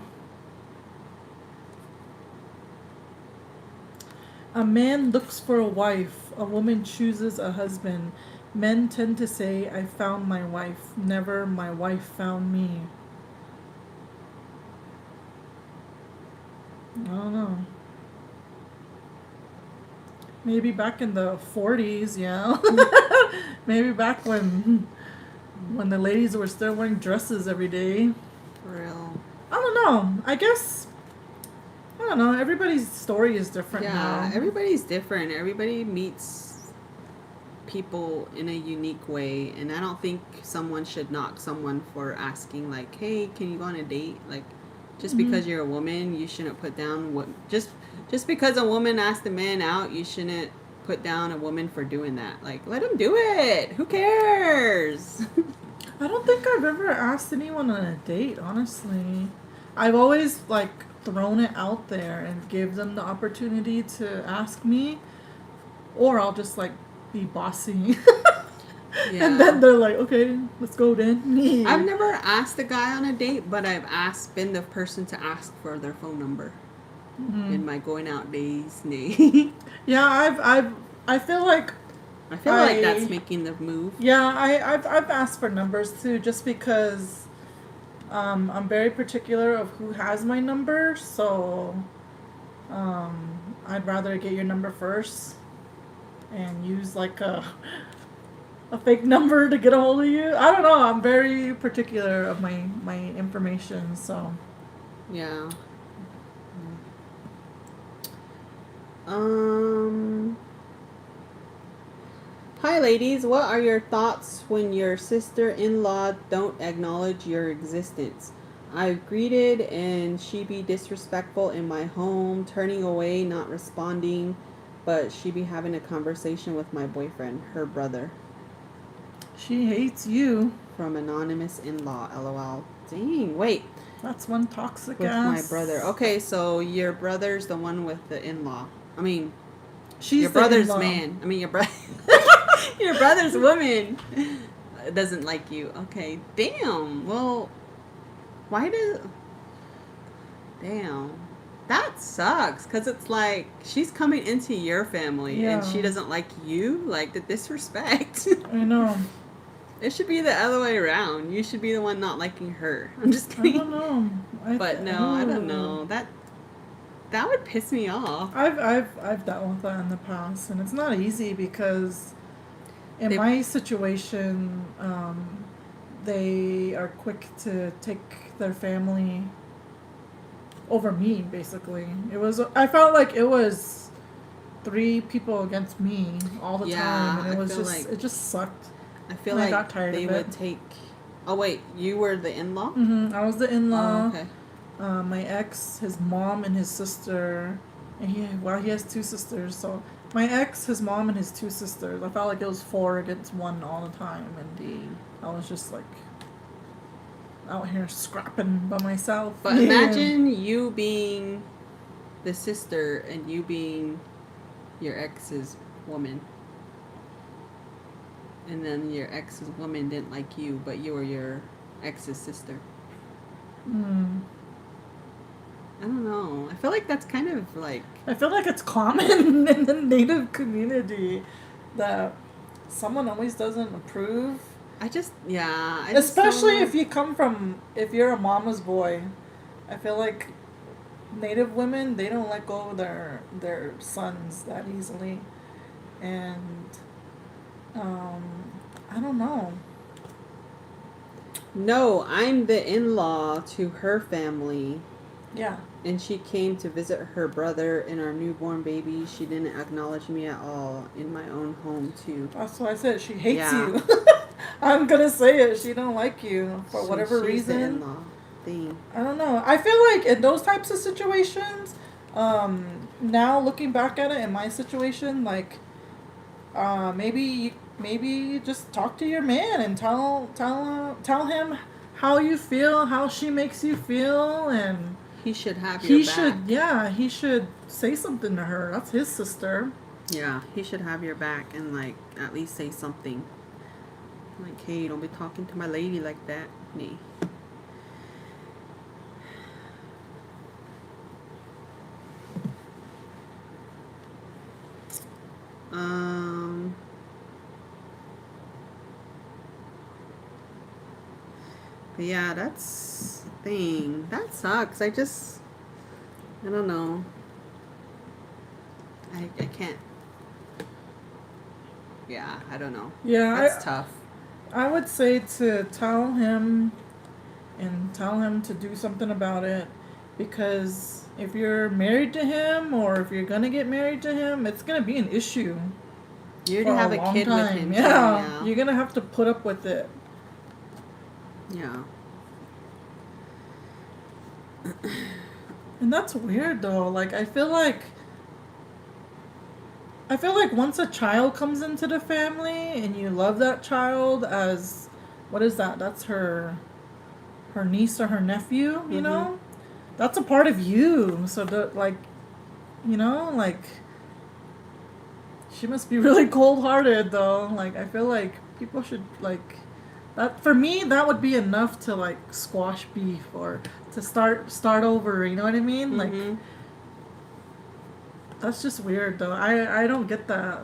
A man looks for a wife. A woman chooses a husband. Men tend to say, I found my wife. Never, my wife found me. I don't know. Maybe back in the 40s, yeah. Maybe back when the ladies were still wearing dresses every day. For real. I don't know. I don't know. Everybody's story is different now. Yeah, everybody's different. Everybody meets people in a unique way, and I don't think someone should knock someone for asking, like, hey, can you go on a date? Like, just because you're a woman, you shouldn't put down what just because a woman asked a man out, you shouldn't put down a woman for doing that. Like, let him do it. Who cares? I don't think I've ever asked anyone on a date, honestly. I've always, like, thrown it out there and gave them the opportunity to ask me, or I'll just, like, be bossy. Yeah. And then they're like, okay, let's go then. I've never asked a guy on a date, but I've been the person to ask for their phone number in my going out days. Yeah, I feel like that's making the move. Yeah, I've asked for numbers too, just because I'm very particular of who has my number, so I'd rather get your number first and use like a fake number to get a hold of you. I don't know. I'm very particular of my information, so Yeah. Hi ladies, what are your thoughts when your sister-in-law don't acknowledge your existence? I've greeted and she be disrespectful in my home, turning away, not responding. but she be having a conversation with my boyfriend, her brother, She hates you. from anonymous in-law. LOL. Dang. Wait. That's one toxic With ass. my brother. Okay, so your brother's the one with the in-law. I mean, She's your the brother's in-law. man. I mean, your brother. Your brother's woman doesn't like you. Okay. Damn. Well, why do? Damn. That sucks. Cause it's like she's coming into your family and she Yeah. doesn't like you. Like the disrespect. I know. It should be the other way around. You should be the one not liking her. I'm just I kidding. don't know. But no, I don't know. That would piss me off. I've dealt with that in the past, and it's not easy because in They- my situation, they are quick to take their family over me. Basically, I felt like it was 3 people against me all the Yeah, time, and I it was feel just like- it just sucked. I feel And I like got tired they of would it. take. Oh wait, you were the in-law. I was the in-law. Oh, okay. My ex, his mom, and his sister, and he has 2 sisters. So my ex, his mom, and his 2 sisters. I felt like it was 4 against 1 all the time, and I was just like out here scrapping by myself. But imagine you being the sister and you being your ex's woman. And then your ex's woman didn't like you, but you were your ex's sister. I don't know. I feel like that's kind of like. I feel like it's common in the Native community that someone always doesn't approve. I just Especially don't- if you're a mama's boy. I feel like Native women, they don't let go of their sons that easily. And I don't know. No, I'm the in-law to her family. Yeah. And she came to visit her brother and our newborn baby. She didn't acknowledge me at all in my own home too. That's why I said she hates Yeah. you. I'm gonna say it. She don't like you for So whatever she's the reason. in-law thing. I don't know. I feel like in those types of situations, now looking back at it in my situation, like, maybe just talk to your man and tell him how you feel, how she makes you feel, and He should have your back. he should say something to her. That's his sister. Yeah, he should have your back and like at least say something. Like, hey, don't be talking to my lady like that. Nee. But yeah, that's the thing. That sucks. I don't know. I can't. Yeah, I don't know. Yeah, That's tough. I would say to tell him to do something about it, because if you're married to him or if you're gonna get married to him, it's gonna be an issue. You for already have a long kid with him. Yeah, Too, you're gonna have to put up with it. yeah. And that's weird though. Like I feel like once a child comes into the family and you love that child as, what is that? That's her niece or her nephew, you know? That's a part of you. So she must be really cold-hearted though. Like I feel like people should like that. For me, that would be enough to like squash beef or to start over, you know what I mean? Like that's just weird though. I don't get that.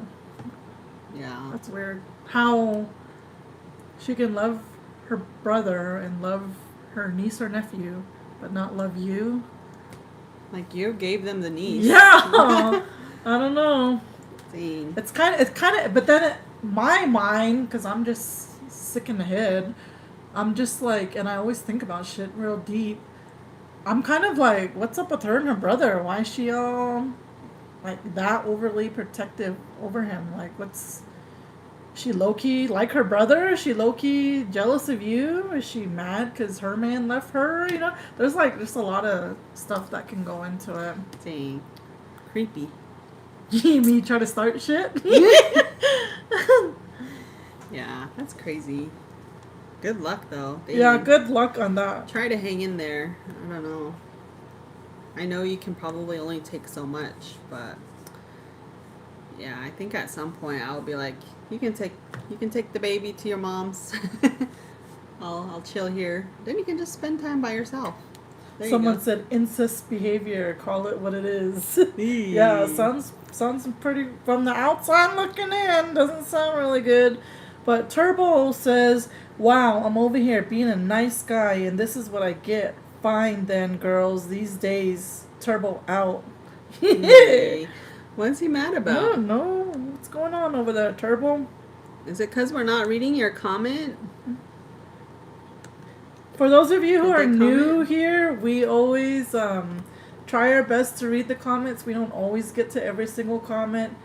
Yeah. That's weird. How she can love her brother and love her niece or nephew, but not love you. Like you gave them the niece. Yeah. I don't know. Dang. It's kind of, but then my mind, because I'm just sick in the head, I'm just like, and I always think about shit real deep. I'm kind of like, what's up with her and her brother? Why is she all like that overly protective over him? Like, she low key like her brother? Is she low key jealous of you? Is she mad because her man left her? You know, there's like just a lot of stuff that can go into it. Dang. Creepy. Me try to start shit. Yeah, that's crazy. Good luck though. Yeah, Dang. good luck on that. Try to hang in there. I don't know. I know you can probably only take so much, but yeah, I think at some point I'll be like, you can take the baby to your mom's. I'll chill here. Then you can just spend time by yourself. There Someone you go. said incest behavior. Call it what it is. Yeah, sounds pretty. From the outside looking in, doesn't sound really good. But Turbo says, "Wow, I'm over here being a nice guy, and this is what I get. Fine then, girls. These days, Turbo out." Hey, what's he mad I about? don't know what's going on over there, Turbo. Is it because we're not reading your comment? For those of you who Did are they new comment? here, we always try our best to read the comments. We don't always get to every single comment.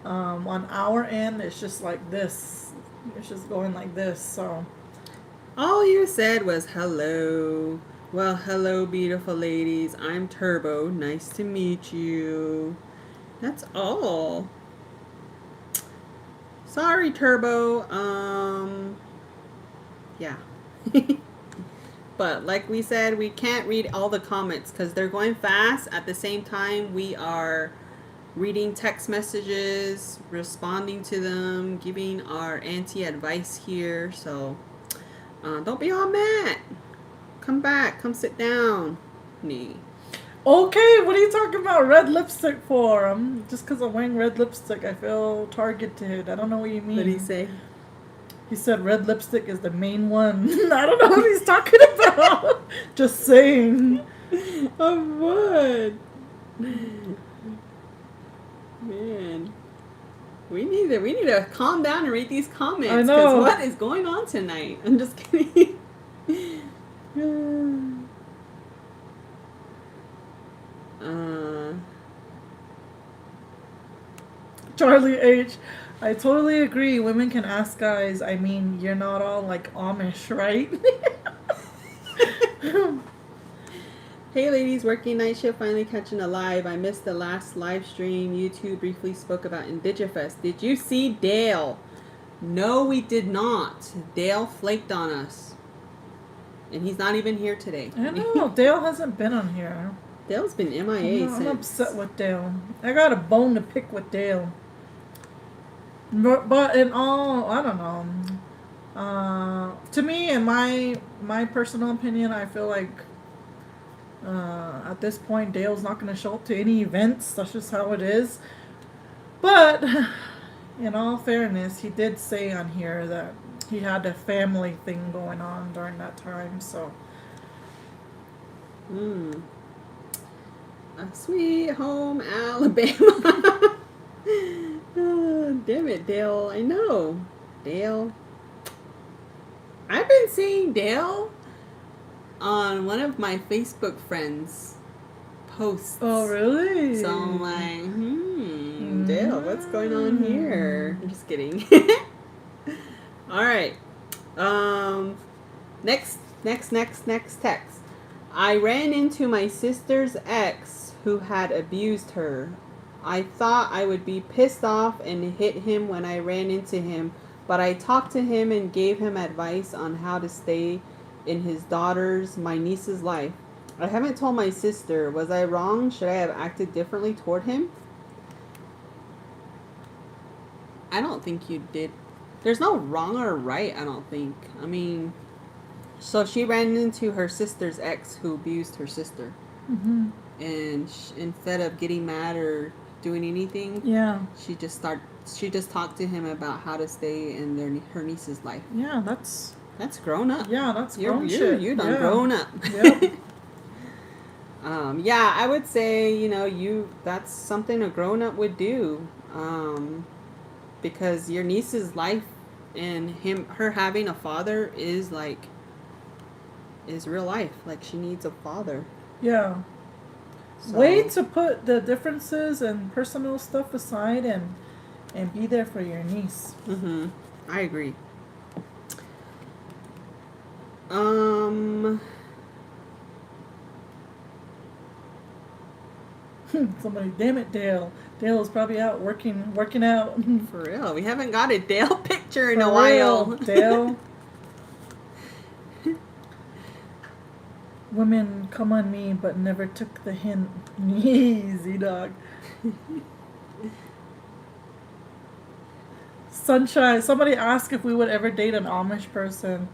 On our end, it's just like this. It's just going like this. So, All you said was hello. Well, hello, beautiful ladies. I'm Turbo. Nice to meet you. That's all. Sorry, Turbo. Yeah. But like we said, we can't read all the comments because they're going fast. At the same time, we are reading text messages, responding to them, giving our auntie advice here. So don't be all mad. Come back. Come sit down. Nee. okay, what are you talking about red lipstick for? Just because I'm wearing red lipstick, I feel targeted. I don't know what you mean. What did he say? He said red lipstick is the main one. I don't know what he's talking about. Just saying. Of what? Man. We need to calm down and read these comments. I know. Because what is going on tonight? I'm just kidding. Charlie H. I totally agree. Women can ask guys. I mean, you're not all like Amish, right? Hey ladies, working night shift, finally catching a live. I missed the last live stream. YouTube briefly spoke about Indigifest. Did you see Dale? No, we did not. Dale flaked on us. And he's not even here today. I know. Dale hasn't been on here. Dale's been MIA I'm since. upset with Dale. I got a bone to pick with Dale. But in all, I don't know. To me, in my personal opinion, I feel like at this point, Dale's not going to show up to any events. That's just how it is. But in all fairness, he did say on here that he had a family thing going on during that time. So. A sweet home Alabama. Oh, damn it, Dale. I know. Dale. I've been seeing Dale on one of my Facebook friends' posts. Oh, really? So I'm like, Dale, what's going on here? I'm just kidding. All right. Next text. I ran into my sister's ex who had abused her. I thought I would be pissed off and hit him when I ran into him, but I talked to him and gave him advice on how to stay in his daughter's, my niece's life. I haven't told my sister. Was I wrong? Should I have acted differently toward him? I don't think you did. There's no wrong or right, I don't think. I mean, so she ran into her sister's ex who abused her sister. Mm-hmm. And instead of getting mad or doing anything, Yeah. she just talked to him about how to stay in her niece's life. Yeah, that's grown up. Yeah, that's grown shit. You done Yeah. grown up. Yep. Yeah, I would say, that's something a grown up would do. Because your niece's life and her having a father is real life. Like, she needs a father. Yeah. So, Way to put the differences and personal stuff aside and be there for your niece. Mm-hmm. I agree. Somebody, damn it, Dale. Dale is probably out working out. For real. We haven't got a Dale picture in For a real, while. Dale. Women come on me, but never took the hint. Easy, dog. Sunshine. Somebody asked if we would ever date an Amish person.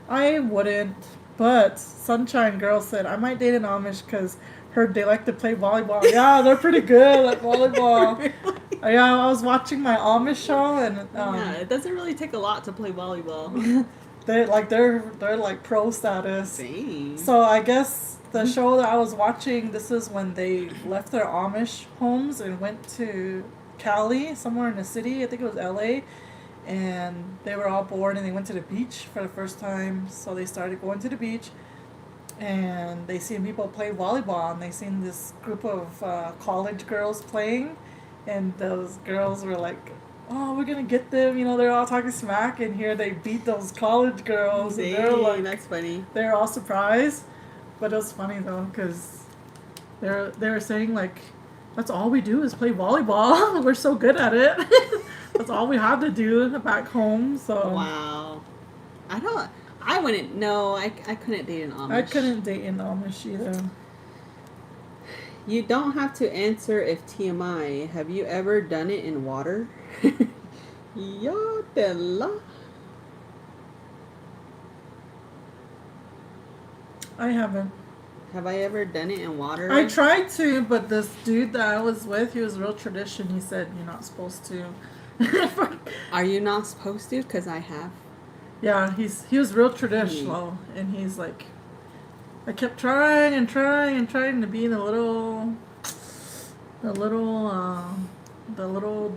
I wouldn't, but Sunshine Girl said I might date an Amish because heard they like to play volleyball. Yeah, they're pretty good at volleyball. Really? Yeah, I was watching my Amish show and Yeah, it doesn't really take a lot to play volleyball. they're like pro status. Dang. So I guess the show that I was watching, this is when they left their Amish homes and went to Cali, somewhere in the city. I think it was LA. And they were all bored and they went to the beach for the first time. So they started going to the beach and they seen people play volleyball and they seen this group of college girls playing. And those girls were like, oh, we're gonna get them. You know, they're all talking smack, and here they beat those college girls. Dang, And they're like, that's funny. they're all surprised. But it was funny though, because they were saying like, that's all we do is play volleyball. We're so good at it. That's all we have to do back home. So Wow. I wouldn't know. I couldn't date an Amish. I couldn't date an Amish either. You don't have to answer if TMI. Have you ever done it in water? Yo te la. I haven't. Have I ever done it in water? I tried to, but this dude that I was with, he was real tradition. He said you're not supposed to. Are you not supposed to? Because I have. Yeah, he was real traditional, and he's like, I kept trying and trying and trying to be the little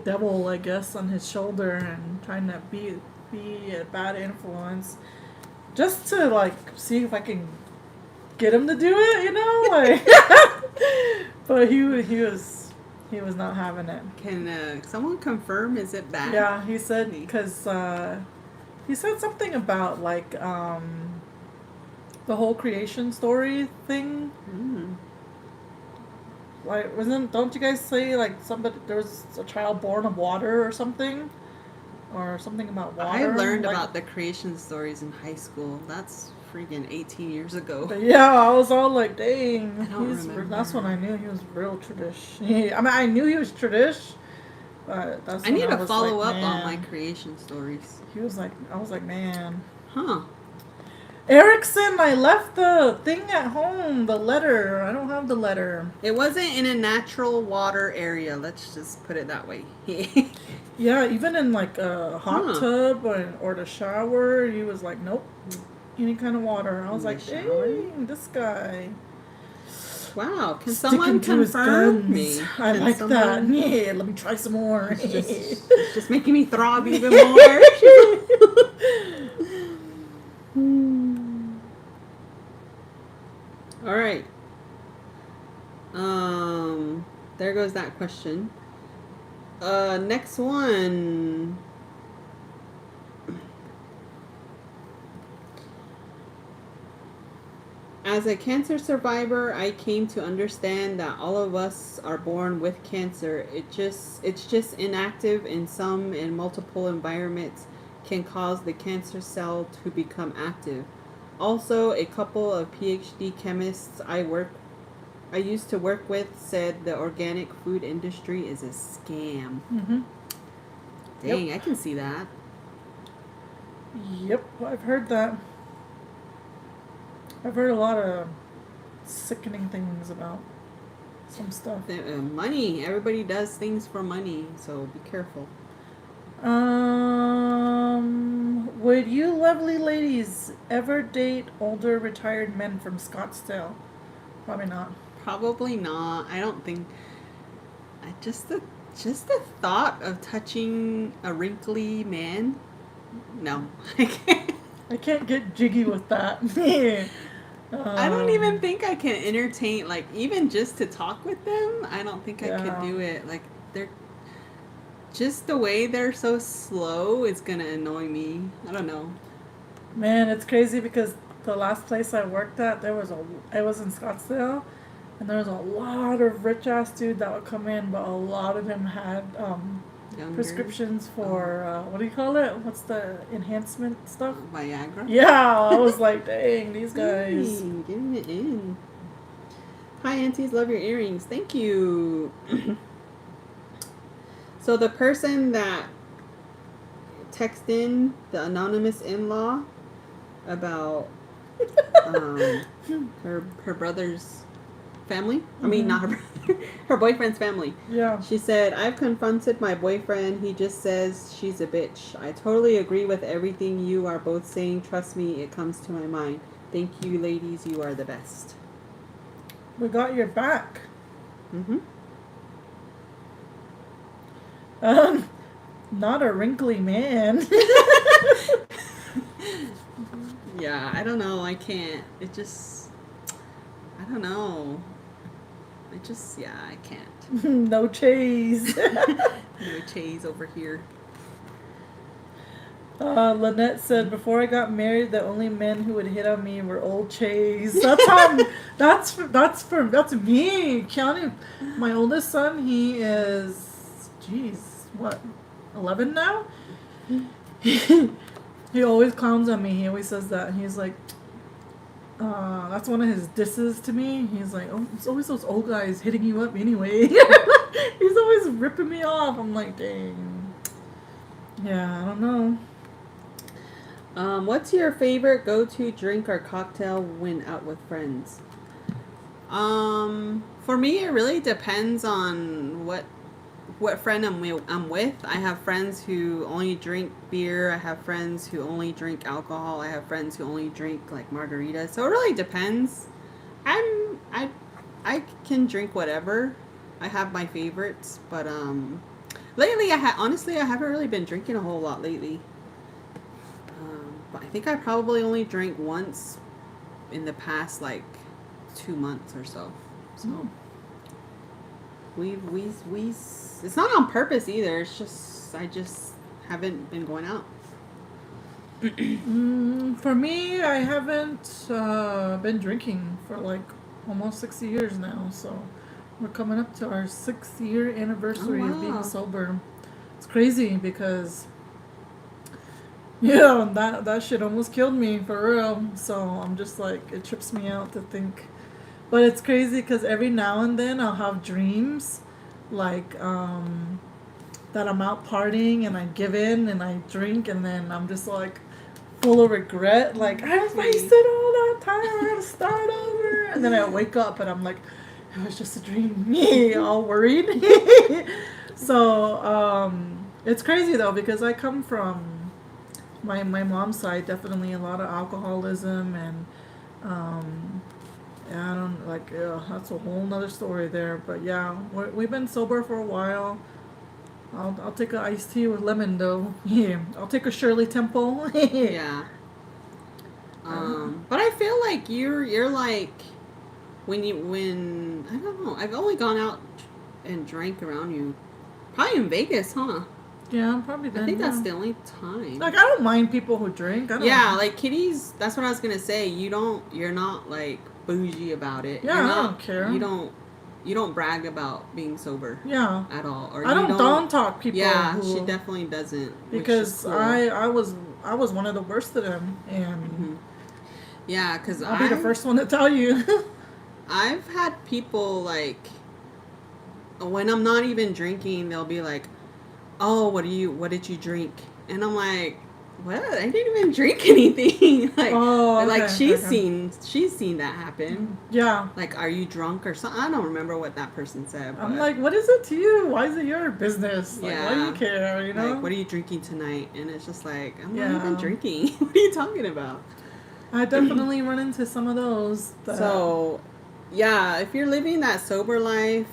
devil, I guess, on his shoulder, and trying to be a bad influence, just to like see if I can get him to do it, you know, like. But he was not having it. Can someone confirm? Is it bad? Yeah, he said because he said something about like the whole creation story thing. Mm. Like, don't you guys say like there was a child born of water or something about water? I learned like, about the creation stories in high school. That's freaking 18 years ago. But yeah, I was all like, dang. I don't remember. That's when I knew he was real tradish. I mean, I knew he was tradish, but that's I need when to was follow like, up on man. my creation stories. He was like, I was like, man. Huh. Erickson, I left the thing at home, the letter. I don't have the letter. It wasn't in a natural water area. Let's just put it that way. Yeah, even in like a hot tub or the shower, he was like, nope, any kind of water. I was like, dang, this guy. Wow, can Sticking someone to his confirm guns. me? I Can like someone- that. Yeah, let me try some more. It's just making me throb even more. All right. There goes that question. Next one. As a cancer survivor, I came to understand that all of us are born with cancer. It's just inactive in some and multiple environments can cause the cancer cell to become active. Also, a couple of PhD chemists I used to work with said the organic food industry is a scam. Mm-hmm. Dang, Yep. I can see that. Yep, I've heard that. I've heard a lot of sickening things about some stuff. Money. Everybody does things for money, so be careful. Would you lovely ladies ever date older retired men from Scottsdale? Probably not. Probably not. I don't think. Just the thought of touching a wrinkly man. No, I can't. I can't get jiggy with that. I don't even think I can entertain, like, even just to talk with them. I don't think I could do it. Like, they're just the way they're so slow is gonna annoy me. I don't know. Man, it's crazy because the last place I worked at, it was in Scottsdale, And there was a lot of rich ass dude that would come in, but a lot of them had Younger. prescriptions for what do you call it? What's the enhancement stuff? Viagra. Yeah, I was like, dang, these guys. Dang, getting it in. Hi, aunties, love your earrings. Thank you. So the person that texted in, the anonymous in-law, about her brother's family. I mean, not her brother, her boyfriend's family. Yeah. She said, I've confronted my boyfriend. He just says she's a bitch. I totally agree with everything you are both saying. Trust me, it comes to my mind. Thank you, ladies. You are the best. We got your back. Mm-hmm. Not a wrinkly man. Yeah, I don't know. I can't. It just, I don't know. I can't. No cheese. No chase over here. Lynette said, before I got married, the only men who would hit on me were old Chays. That's how. that's me. Keanu, my oldest son, he is, geez, what, 11 now? He always clowns on me. He always says that. He's like, that's one of his disses to me. He's like, oh, it's always those old guys hitting you up anyway. He's always ripping me off. I'm like, dang. Yeah, I don't know. What's your favorite go-to drink or cocktail when out with friends? For me, it really depends on what friend I'm with. I have friends who only drink beer. I have friends who only drink alcohol. I have friends who only drink like margaritas. So it really depends. I can drink whatever. I have my favorites, but lately honestly I haven't really been drinking a whole lot lately. But I think I probably only drank once in the past like 2 months or so. So we it's not on purpose either. It's just I just haven't been going out. For me, I haven't been drinking for like almost 6 years now. So we're coming up to our 6-year anniversary of being sober. It's crazy because that shit almost killed me for real. So I'm just like, it trips me out to think. But it's crazy because every now and then I'll have dreams like that I'm out partying and I give in and I drink and then I'm just like full of regret. Like, I wasted all that time. I gotta start over. And then I wake up and I'm like, it was just a dream. Me, all worried. So it's crazy though because I come from my mom's side, definitely a lot of alcoholism and I don't like. That's a whole nother story there. But yeah, we've been sober for a while. I'll take an iced tea with lemon though. Yeah, I'll take a Shirley Temple. Yeah. But I feel like you're like when I don't know. I've only gone out and drank around you, probably in Vegas, huh? Yeah, probably then. I think that's the only time. Like, I don't mind people who drink. I don't like Kitty's. That's what I was gonna say. You're not like bougie about it. Yeah, you're I don't care. You don't brag about being sober. Yeah. At all. Or I don't down talk people. Yeah, she definitely doesn't. Because cool. I was one of the worst of them, and yeah, because I'll be the first one to tell you. I've had people like when I'm not even drinking, they'll be like, "Oh, what did you drink?" And I'm like, "What? I didn't even drink anything." Like, she's seen that happen. Yeah. Like, are you drunk or something? I don't remember what that person said. I'm like, what is it to you? Why is it your business? Like, yeah. Why do you care? You know? Like, what are you drinking tonight? And it's just like, I'm not even drinking. What are you talking about? I definitely run into some of those. So, yeah, if you're living that sober life,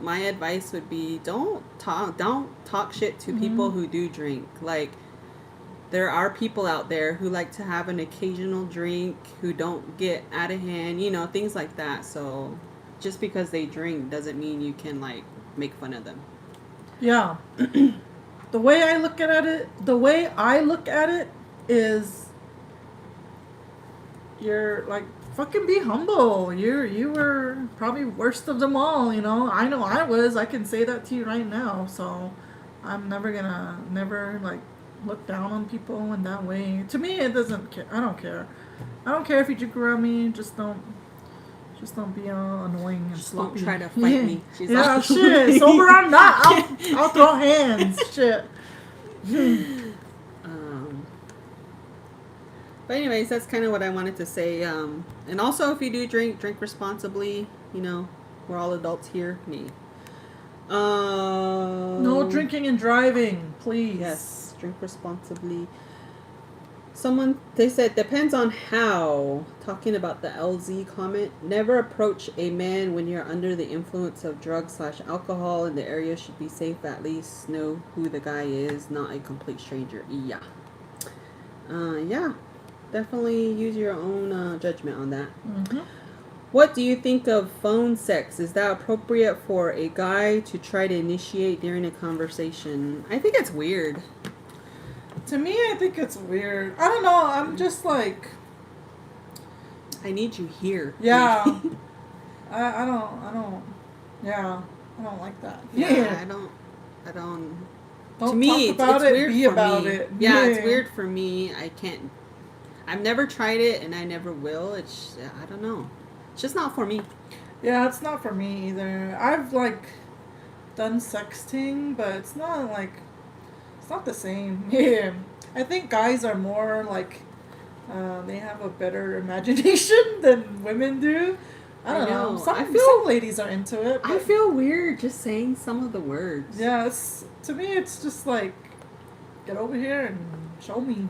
my advice would be don't talk shit to people who do drink. Like, there are people out there who like to have an occasional drink, who don't get out of hand, things like that. So just because they drink doesn't mean you can like make fun of them. Yeah. The way I look at it is, you're like fucking be humble. You were probably worst of them all, you know. I know I was. I can say that to you right now. So I'm never like look down on people in that way. To me, it doesn't care. I don't care. I don't care if you drink around me. Just don't be annoying and Just don't sloppy. try to fight me. She's Yeah, all- shit. Sober I'm not. I'll throw hands. Shit. Um, but anyways, that's kind of what I wanted to say. And also, if you do drink responsibly. You know, we're all adults here. Me. No drinking and driving, please. Yes, drink responsibly. They said, depends on how. Talking about the LZ comment. Never approach a man when you're under the influence of drugs/alcohol, and the area should be safe. At least know who the guy is, not a complete stranger. Yeah. Yeah. Definitely use your own judgment on that. Mm-hmm. What do you think of phone sex? Is that appropriate for a guy to try to initiate during a conversation? I think it's weird. To me, I think it's weird. I don't know. I'm just like, I need you here. yeah. I don't. Yeah, I don't like that. Yeah, I don't. Don't To me, talk about it's it. weird Be for about me. it. Yeah, it's weird for me. I've never tried it, and I never will. I don't know. It's just not for me. Yeah, it's not for me either. I've like done sexting, but it's not the same. Yeah, I think guys are more like they have a better imagination than women do. I don't know. Some ladies are into it. I feel weird just saying some of the words. Yeah, to me, it's just like, get over here and show me.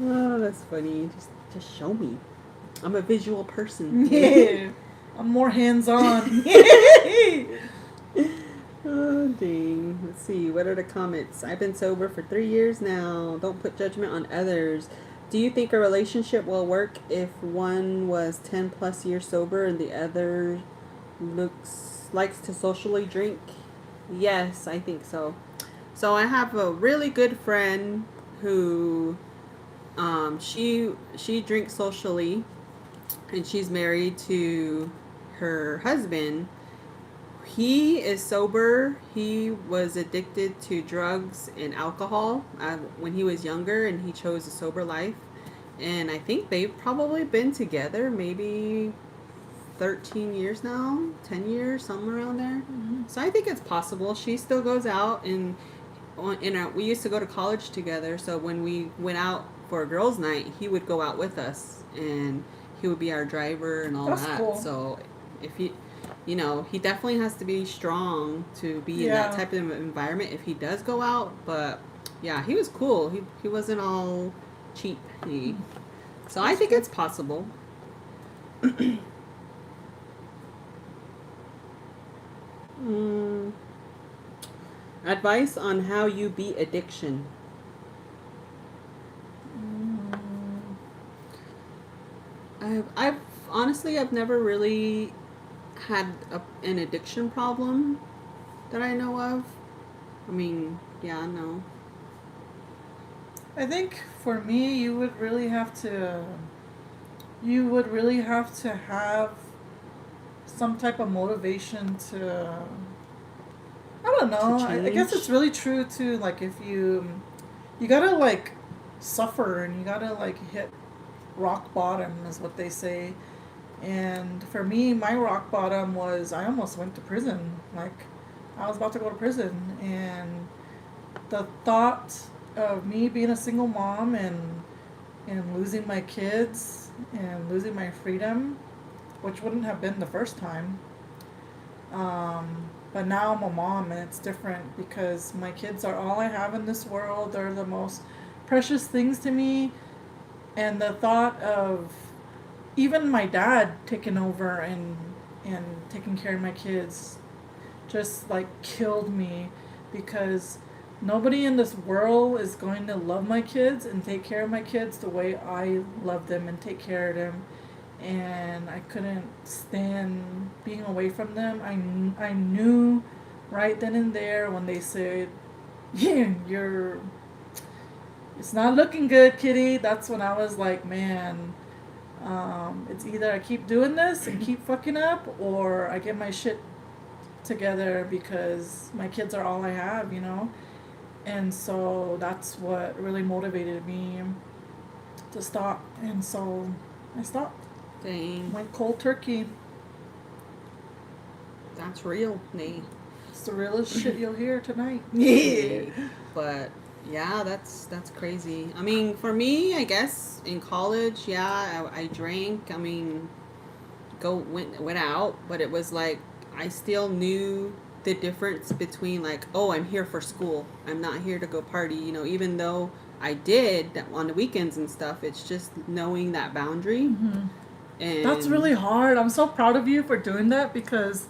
Oh, that's funny. Just show me. I'm a visual person. Yeah, I'm more hands-on. Oh, dang. Let's see. What are the comments? I've been sober for 3 years now. Don't put judgment on others. Do you think a relationship will work if one was 10 plus years sober and the other likes to socially drink? Yes, I think so. So I have a really good friend who she drinks socially, and she's married to her husband. He is sober. He was addicted to drugs and alcohol when he was younger, and he chose a sober life. And I think they've probably been together maybe 13 years now, 10 years, somewhere around there. Mm-hmm. So I think it's possible. She still goes out, and we used to go to college together. So when we went out for a girls' night, he would go out with us, and he would be our driver and all That's that. Cool. So if he definitely has to be strong to be in that type of environment if he does go out. But yeah, he was cool. He wasn't all cheap. So I think it's possible. Advice on how you beat addiction. I've honestly never really had an addiction problem that I know of. I mean, yeah, no. I think for me, you would really have to have some type of motivation to, I don't know. I guess it's really true too. Like if you gotta like suffer, and you gotta like hit rock bottom is what they say. And for me, my rock bottom was I almost went to prison. Like I was about to go to prison, and the thought of me being a single mom and losing my kids and losing my freedom, which wouldn't have been the first time. But now I'm a mom, and it's different because my kids are all I have in this world. They're the most precious things to me. And the thought of even my dad taking over and taking care of my kids just like killed me, because nobody in this world is going to love my kids and take care of my kids the way I love them and take care of them. And I couldn't stand being away from them. I knew right then and there when they said, yeah, you're it's not looking good, kitty. That's when I was like, man, it's either I keep doing this and keep fucking up, or I get my shit together because my kids are all I have, you know? And so that's what really motivated me to stop. And so I stopped. Dang. Went cold turkey. That's real, Nate. It's the realest shit you'll hear tonight. Yeah. But yeah, that's crazy. I mean, for me, I guess in college, yeah, I drank. I mean, went out, but it was like I still knew the difference between like, oh, I'm here for school. I'm not here to go party. You know, even though I did on the weekends and stuff, it's just knowing that boundary. Mm-hmm. And That's really hard. I'm so proud of you for doing that because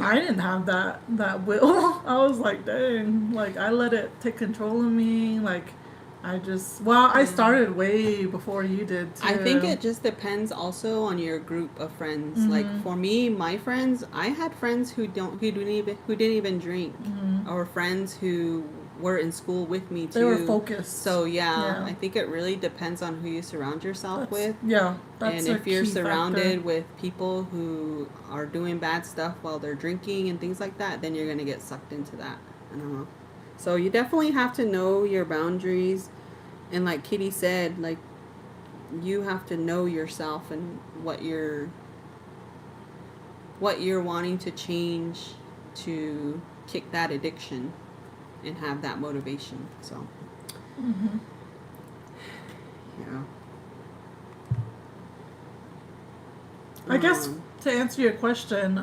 I didn't have that will. I was like, dang, like I let it take control of me. Like I started way before you did too. I think it just depends also on your group of friends. Mm-hmm. Like for me, my friends, I had friends who didn't even drink, Mm-hmm. or friends who were in school with me too. They were focused. So Yeah. I think it really depends on who you surround yourself with. Yeah, that's And a if you're key surrounded factor. with people who are doing bad stuff while they're drinking and things like that, then you're gonna get sucked into that. I don't know. So you definitely have to know your boundaries, and like Kitty said, like you have to know yourself and what you're wanting to change to kick that addiction and have that motivation. So Mm-hmm. yeah. I guess to answer your question,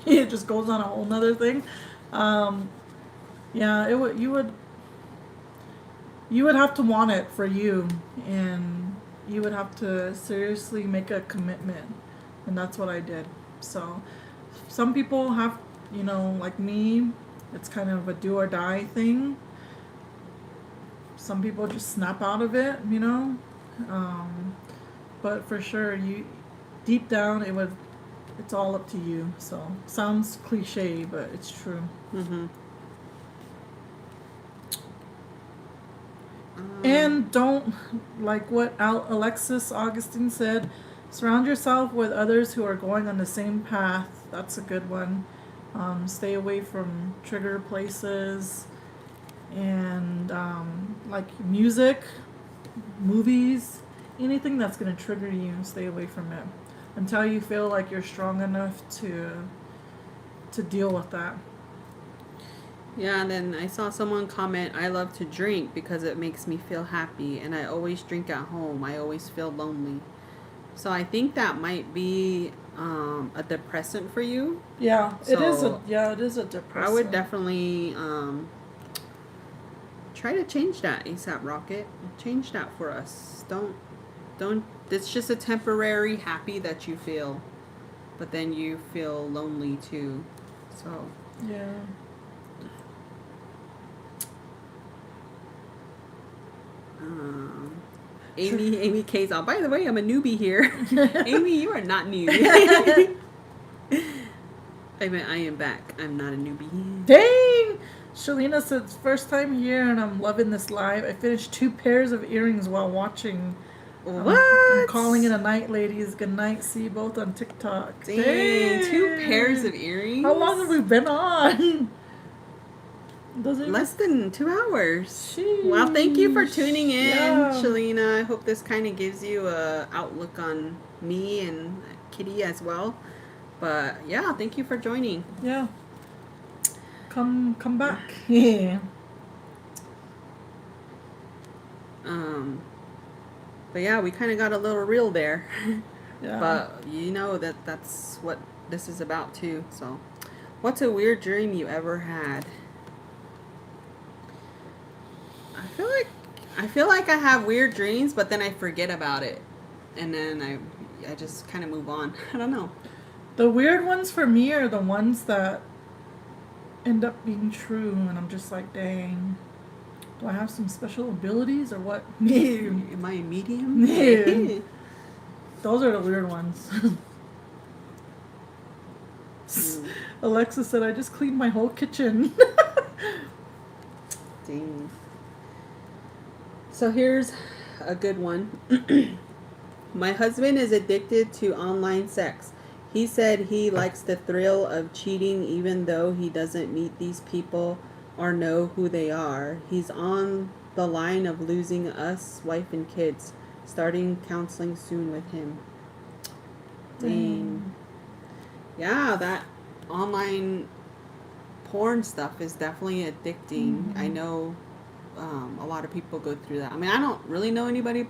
it just goes on a whole nother thing. Yeah, you would have to want it for you, and you would have to seriously make a commitment, and that's what I did. So some people have, you know, like me, it's kind of a do or die thing. Some people just snap out of it, you know. But for sure, you deep down it's all up to you. So sounds cliche, but it's true. Mm-hmm. And don't, like what Alexis Augustine said, surround yourself with others who are going on the same path. That's a good one. Stay away from trigger places, and like music, movies, anything that's going to trigger you. Stay away from it until you feel like you're strong enough to deal with that. Yeah, and then I saw someone comment, I love to drink because it makes me feel happy, and I always drink at home. I always feel lonely. So I think that might be a depressant for you. Yeah, it is a depressant. I would definitely try to change that, ASAP Rocket. Change that for us. Don't. It's just a temporary happy that you feel, but then you feel lonely too. So Yeah. Amy K's on. By the way, I'm a newbie here. Amy, you are not new. I am back. I'm not a newbie. Dang! Shalina says, first time here and I'm loving this live. I finished 2 pairs of earrings while watching. What? I'm calling it a night, ladies. Good night. See you both on TikTok. Dang, 2 pairs of earrings? How long have we been on? Less than 2 hours. Sheesh. Well, thank you for tuning in, Yeah. Shalina. I hope this kind of gives you a outlook on me and Kitty as well. But yeah, thank you for joining. Yeah. Come back. Yeah. But yeah, we kind of got a little real there. Yeah. But you know that's what this is about too. So, what's a weird dream you ever had? I feel like I have weird dreams, but then I forget about it, and then I just kind of move on. I don't know. The weird ones for me are the ones that end up being true, and I'm just like, dang, do I have some special abilities or what? Am I a medium? Yeah. Those are the weird ones. Alexa said, I just cleaned my whole kitchen. Dang. So here's a good one. My husband is addicted to online sex. He said he likes the thrill of cheating even though he doesn't meet these people or know who they are. He's on the line of losing us, wife and kids. Starting counseling soon with him. Dang. Yeah, that online porn stuff is definitely addicting. I know a lot of people go through that. I mean, I don't really know anybody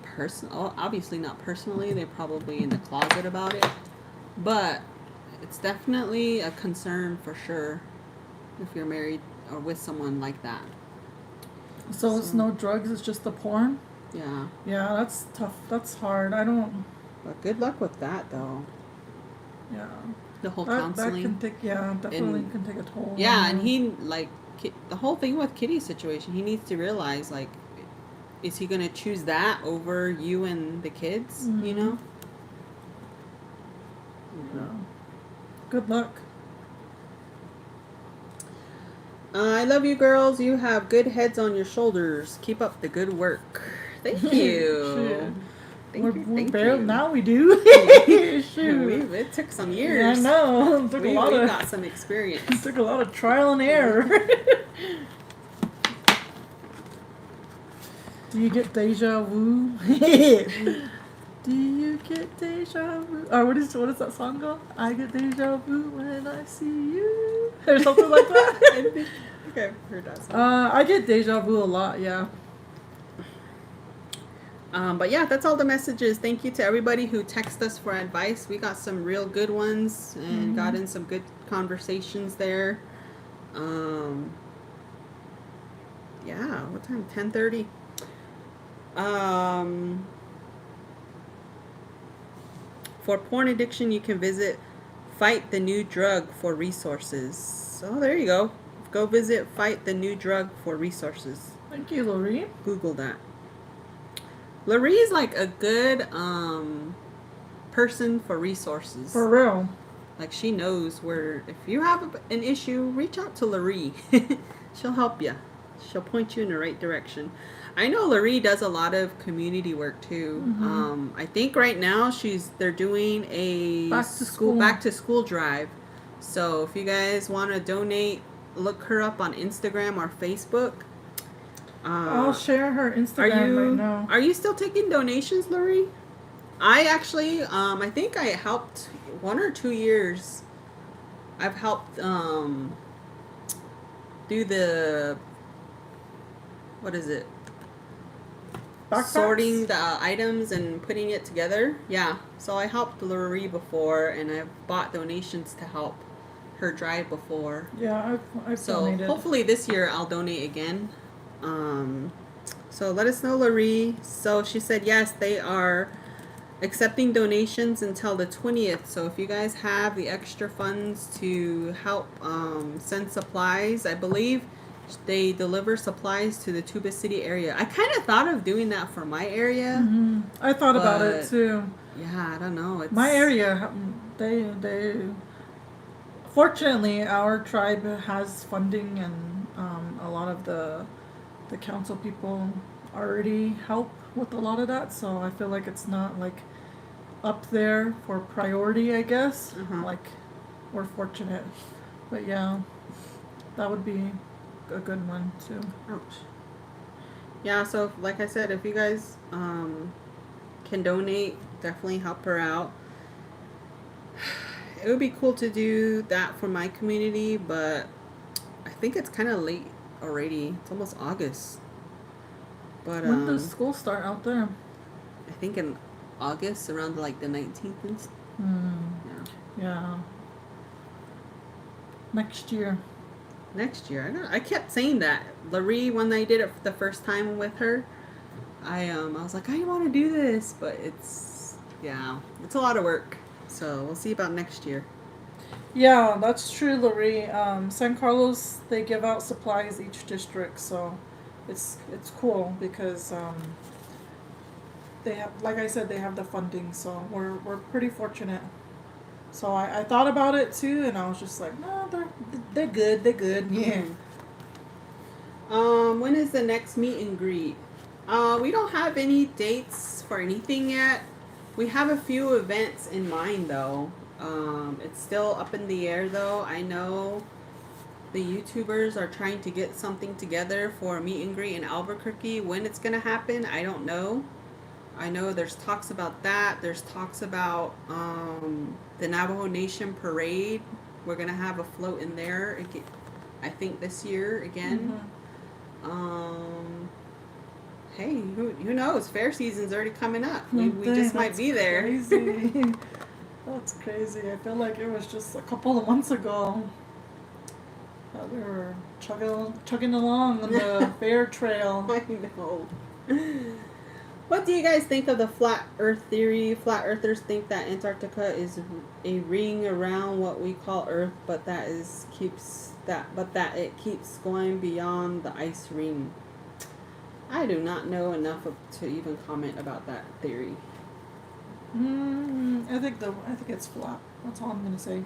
obviously not personally. They're probably in the closet about it. But it's definitely a concern for sure if you're married or with someone like that. So it's no drugs, it's just the porn? Yeah. Yeah, that's tough. That's hard. I don't... But good luck with that, though. Yeah. The whole That counseling. can take, definitely can take a toll. Yeah, and he, like, the whole thing with Kitty's situation, he needs to realize, like, is he going to choose that over you and the kids, you know? Yeah. Good luck. I love you girls. You have good heads on your shoulders. Keep up the good work. Thank you. Thank you. Now we do. Shoot. It took some years. I know. It took We a lot of... got some experience. It took a lot of trial and error. Do you get deja vu? Do you get deja vu? Or what is that song go? I get deja vu when I see you. Or something like that. I think I've heard that song. I get deja vu a lot, yeah. But yeah, that's all the messages. Thank you to everybody who texted us for advice. We got some real good ones and got in some good conversations there. Yeah, what time? 10:30. For porn addiction, you can visit Fight the New Drug for resources. So there you go. Go visit Fight the New Drug for resources. Thank you, Lori. Google that. Lori is like a good person for resources. For real. Like she knows where, if you have an issue, reach out to Lori. She'll help you. She'll point you in the right direction. I know Lori does a lot of community work too. I think right now they're doing a back to school drive. So if you guys want to donate, look her up on Instagram or Facebook. I'll share her Instagram right now. Are you still taking donations, Lori? I actually, I think I helped 1 or 2 years. I've helped do the, what is it? Backpacks? Sorting the items and putting it together. Yeah. So I helped Lori before, and I've bought donations to help her drive before. Yeah, I've donated. So hopefully this year I'll donate again. So let us know, Lori. So she said yes, they are accepting donations until the 20th. So if you guys have the extra funds to help send supplies, I believe they deliver supplies to the Tuba City area. I kind of thought of doing that for my area. I thought about it too. Yeah, I don't know. My area, they fortunately our tribe has funding, and a lot of the council people already help with a lot of that, so I feel like it's not like up there for priority, I guess. Like, we're fortunate. But yeah, that would be a good one too. Ouch. Yeah, so like I said, if you guys can donate, definitely help her out. It would be cool to do that for my community, but I think it's kind of late already. It's almost August. But when does school start out there? I think in August, around like the 19th. Yeah. Next year. Next year. I kept saying that. Lori, when I did it the first time with her, I was like, I want to do this, but it's a lot of work. So we'll see about next year. Yeah, that's true, Lori. San Carlos, they give out supplies each district, so it's cool because they have, like I said, they have the funding, so we're pretty fortunate. So I thought about it too, and I was just like, no, they're good, yeah. When is the next meet and greet? We don't have any dates for anything yet. We have a few events in mind though. It's still up in the air though. I know the YouTubers are trying to get something together for a meet and greet in Albuquerque. When it's gonna happen, I don't know. I know there's talks about that. There's talks about the Navajo Nation parade. We're gonna have a float in there. I think this year again. Hey, who knows? Fair season's already coming up. We just might be there. Crazy. That's crazy. I feel like it was just a couple of months ago that we were chugging along on the fair trail. I know. What do you guys think of the flat Earth theory? Flat Earthers think that Antarctica is a ring around what we call Earth, but that it keeps going beyond the ice ring. I do not know enough to even comment about that theory. I think it's flat. That's all I'm gonna say.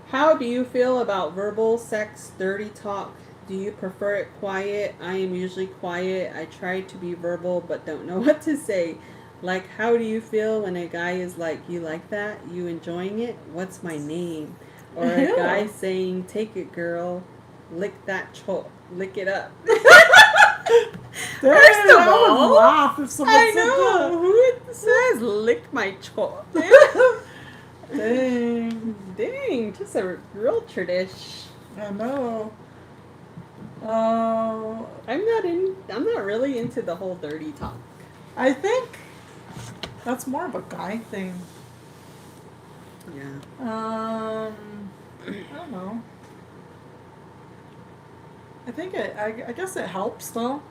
How do you feel about verbal sex, dirty talk? Do you prefer it quiet? I am usually quiet. I try to be verbal but don't know what to say. Like, how do you feel when a guy is like, you like that? You enjoying it? What's my name? Or a guy saying, take it, girl. Lick it up. First of all, laugh if someone I said know. that. Who says lick my choke? Dang, just a real tradish. I know. I'm not really into the whole dirty talk. I think that's more of a guy thing. Yeah. I don't know. I think I guess it helps though.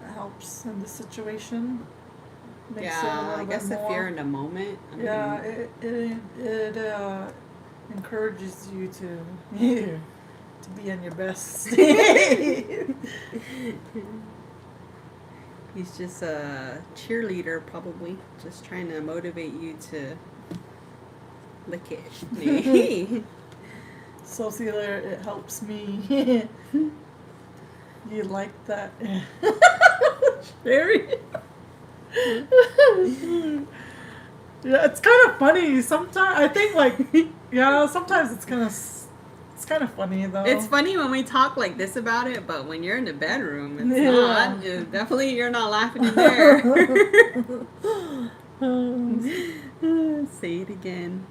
It helps in this situation. Makes it a Yeah, little I guess bit if more, you're in a moment. yeah, it encourages you to to be in your best state. He's just a cheerleader, probably. Just trying to motivate you to lick it. So see there, it helps me. You like that? Sherry? Yeah, it's kind of funny. Sometimes I think sometimes it's kind of funny though. It's funny when we talk like this about it, but when you're in the bedroom, it's Yeah. not. Definitely, you're not laughing in there. Say it again.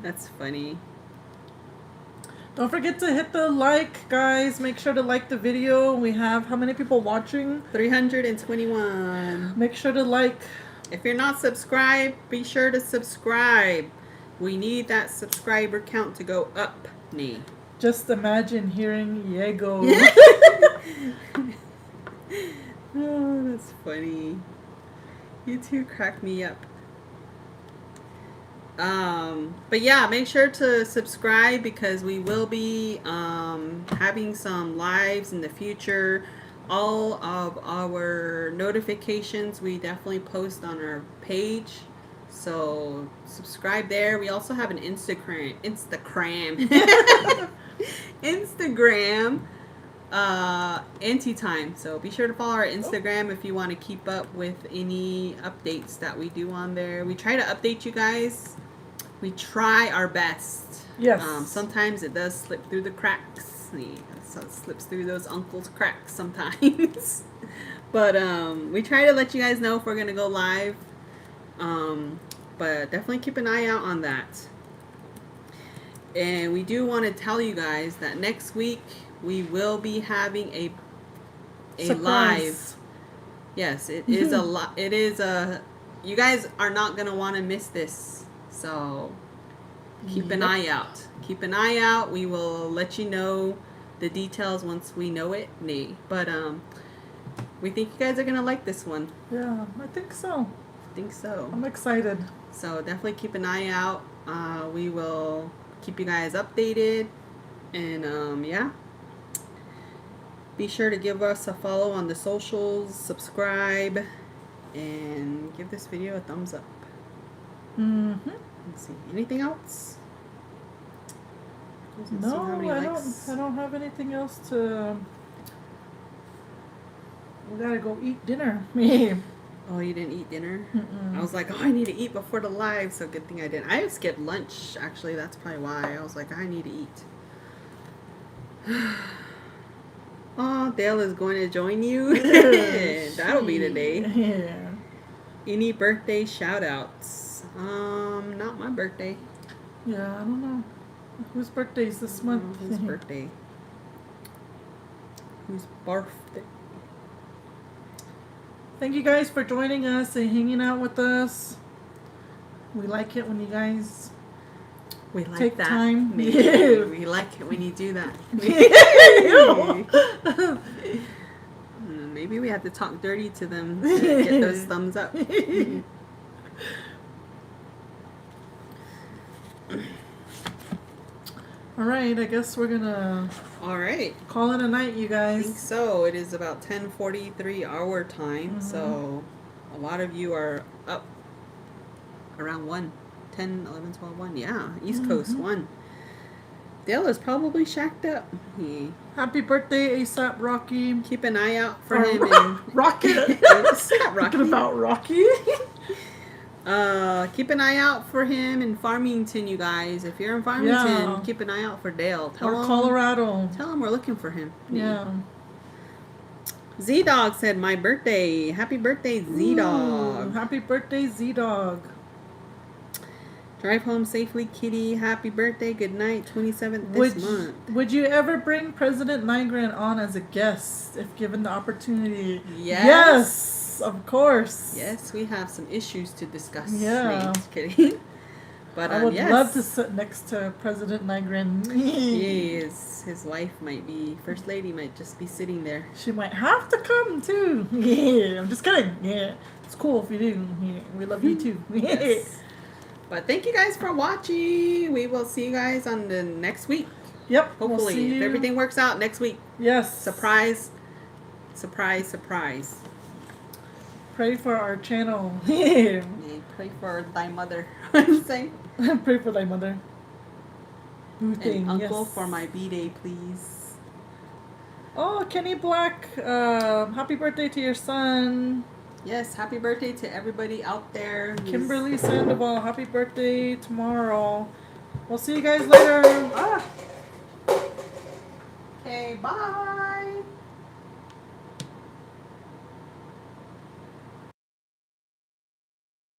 That's funny. Don't forget to hit the like, guys. Make sure to like the video. We have how many people watching? 321. Make sure to like. If you're not subscribed, be sure to subscribe. We need that subscriber count to go up, Nee. Just imagine hearing Diego. Oh, that's funny. You two crack me up. But yeah, make sure to subscribe because we will be having some lives in the future. All of our notifications we definitely post on our page. So subscribe there. We also have an Instagram. Auntie Time. So be sure to follow our Instagram if you want to keep up with any updates that we do on there. We try to update you guys. We try our best. Yes. Sometimes it does slip through the cracks. So it slips through those uncle's cracks sometimes. But we try to let you guys know if we're gonna go live. But definitely keep an eye out on that. And we do want to tell you guys that next week we will be having a Surprise. live. Yes, it is it is a. You guys are not gonna want to miss this. So keep an eye out. Keep an eye out. We will let you know the details once we know it. But we think you guys are gonna like this one. Yeah, I think so. I'm excited. So definitely keep an eye out. We will keep you guys updated. And yeah. Be sure to give us a follow on the socials, subscribe, and give this video a thumbs up. Mm-hmm. Let's see. Anything else? No, I don't have anything else to We gotta go eat dinner. Me. Oh, you didn't eat dinner? Mm-mm. I was like, oh, I need to eat before the live, so good thing I didn't. I skipped lunch, actually. That's probably why. I was like, I need to eat. Oh, Dale is going to join you. That'll be the day. Yeah. Any birthday shout outs? Not my birthday. Yeah, I don't know. Whose birthday is this month? Whose birthday? Whose birthday? Thank you guys for joining us and hanging out with us. We like it when you guys We like take that. time. We like it when you do that. Maybe we have to talk dirty to them to get those thumbs up. All right, I guess we're gonna All right. call it a night, you I think guys. so. It is about 10:43 our time. Mhm. So a lot of you are up around 1. 10, 11, 12, 1. Yeah, East Coast 1. Dale is probably shacked up. Happy birthday, ASAP Rocky. Keep an eye out for Or him. And Rocket. Stop, Rocky. Talking about Rocky. Keep an eye out for him in Farmington, you guys. If you're in Farmington, Yeah. keep an eye out for Dale. Or Colorado. Tell him we're looking for him. Yeah. Z Dog said, "My birthday. Happy birthday, Z Dog. Ooh, happy birthday, Z Dog. Drive home safely, Kitty. Happy birthday. Good night. 27th this month." Would you ever bring President Nygren on as a guest if given the opportunity? Yes. Yes, of course. Yes, we have some issues to discuss. Yeah. No, just kidding. But I would yes. love to sit next to President Nygren. Yes, his wife might be, First Lady might just be sitting there. She might have to come too. Yeah, I'm just kidding. Yeah, it's cool if you do. Yeah, we love you too. Yes. But thank you guys for watching. We will see you guys on the next week. Yep. Hopefully, we'll see if you. everything works out next week. Yes. Surprise, surprise, surprise. Pray for our channel. Yeah. Yeah, pray for thy mother. I'm saying. Pray for thy mother. And uncle yes. for my B-day, please. Oh, Kenny Black. Happy birthday to your son. Yes, happy birthday to everybody out there. Kimberly Sandoval. Happy birthday tomorrow. We'll see you guys later. Okay, bye.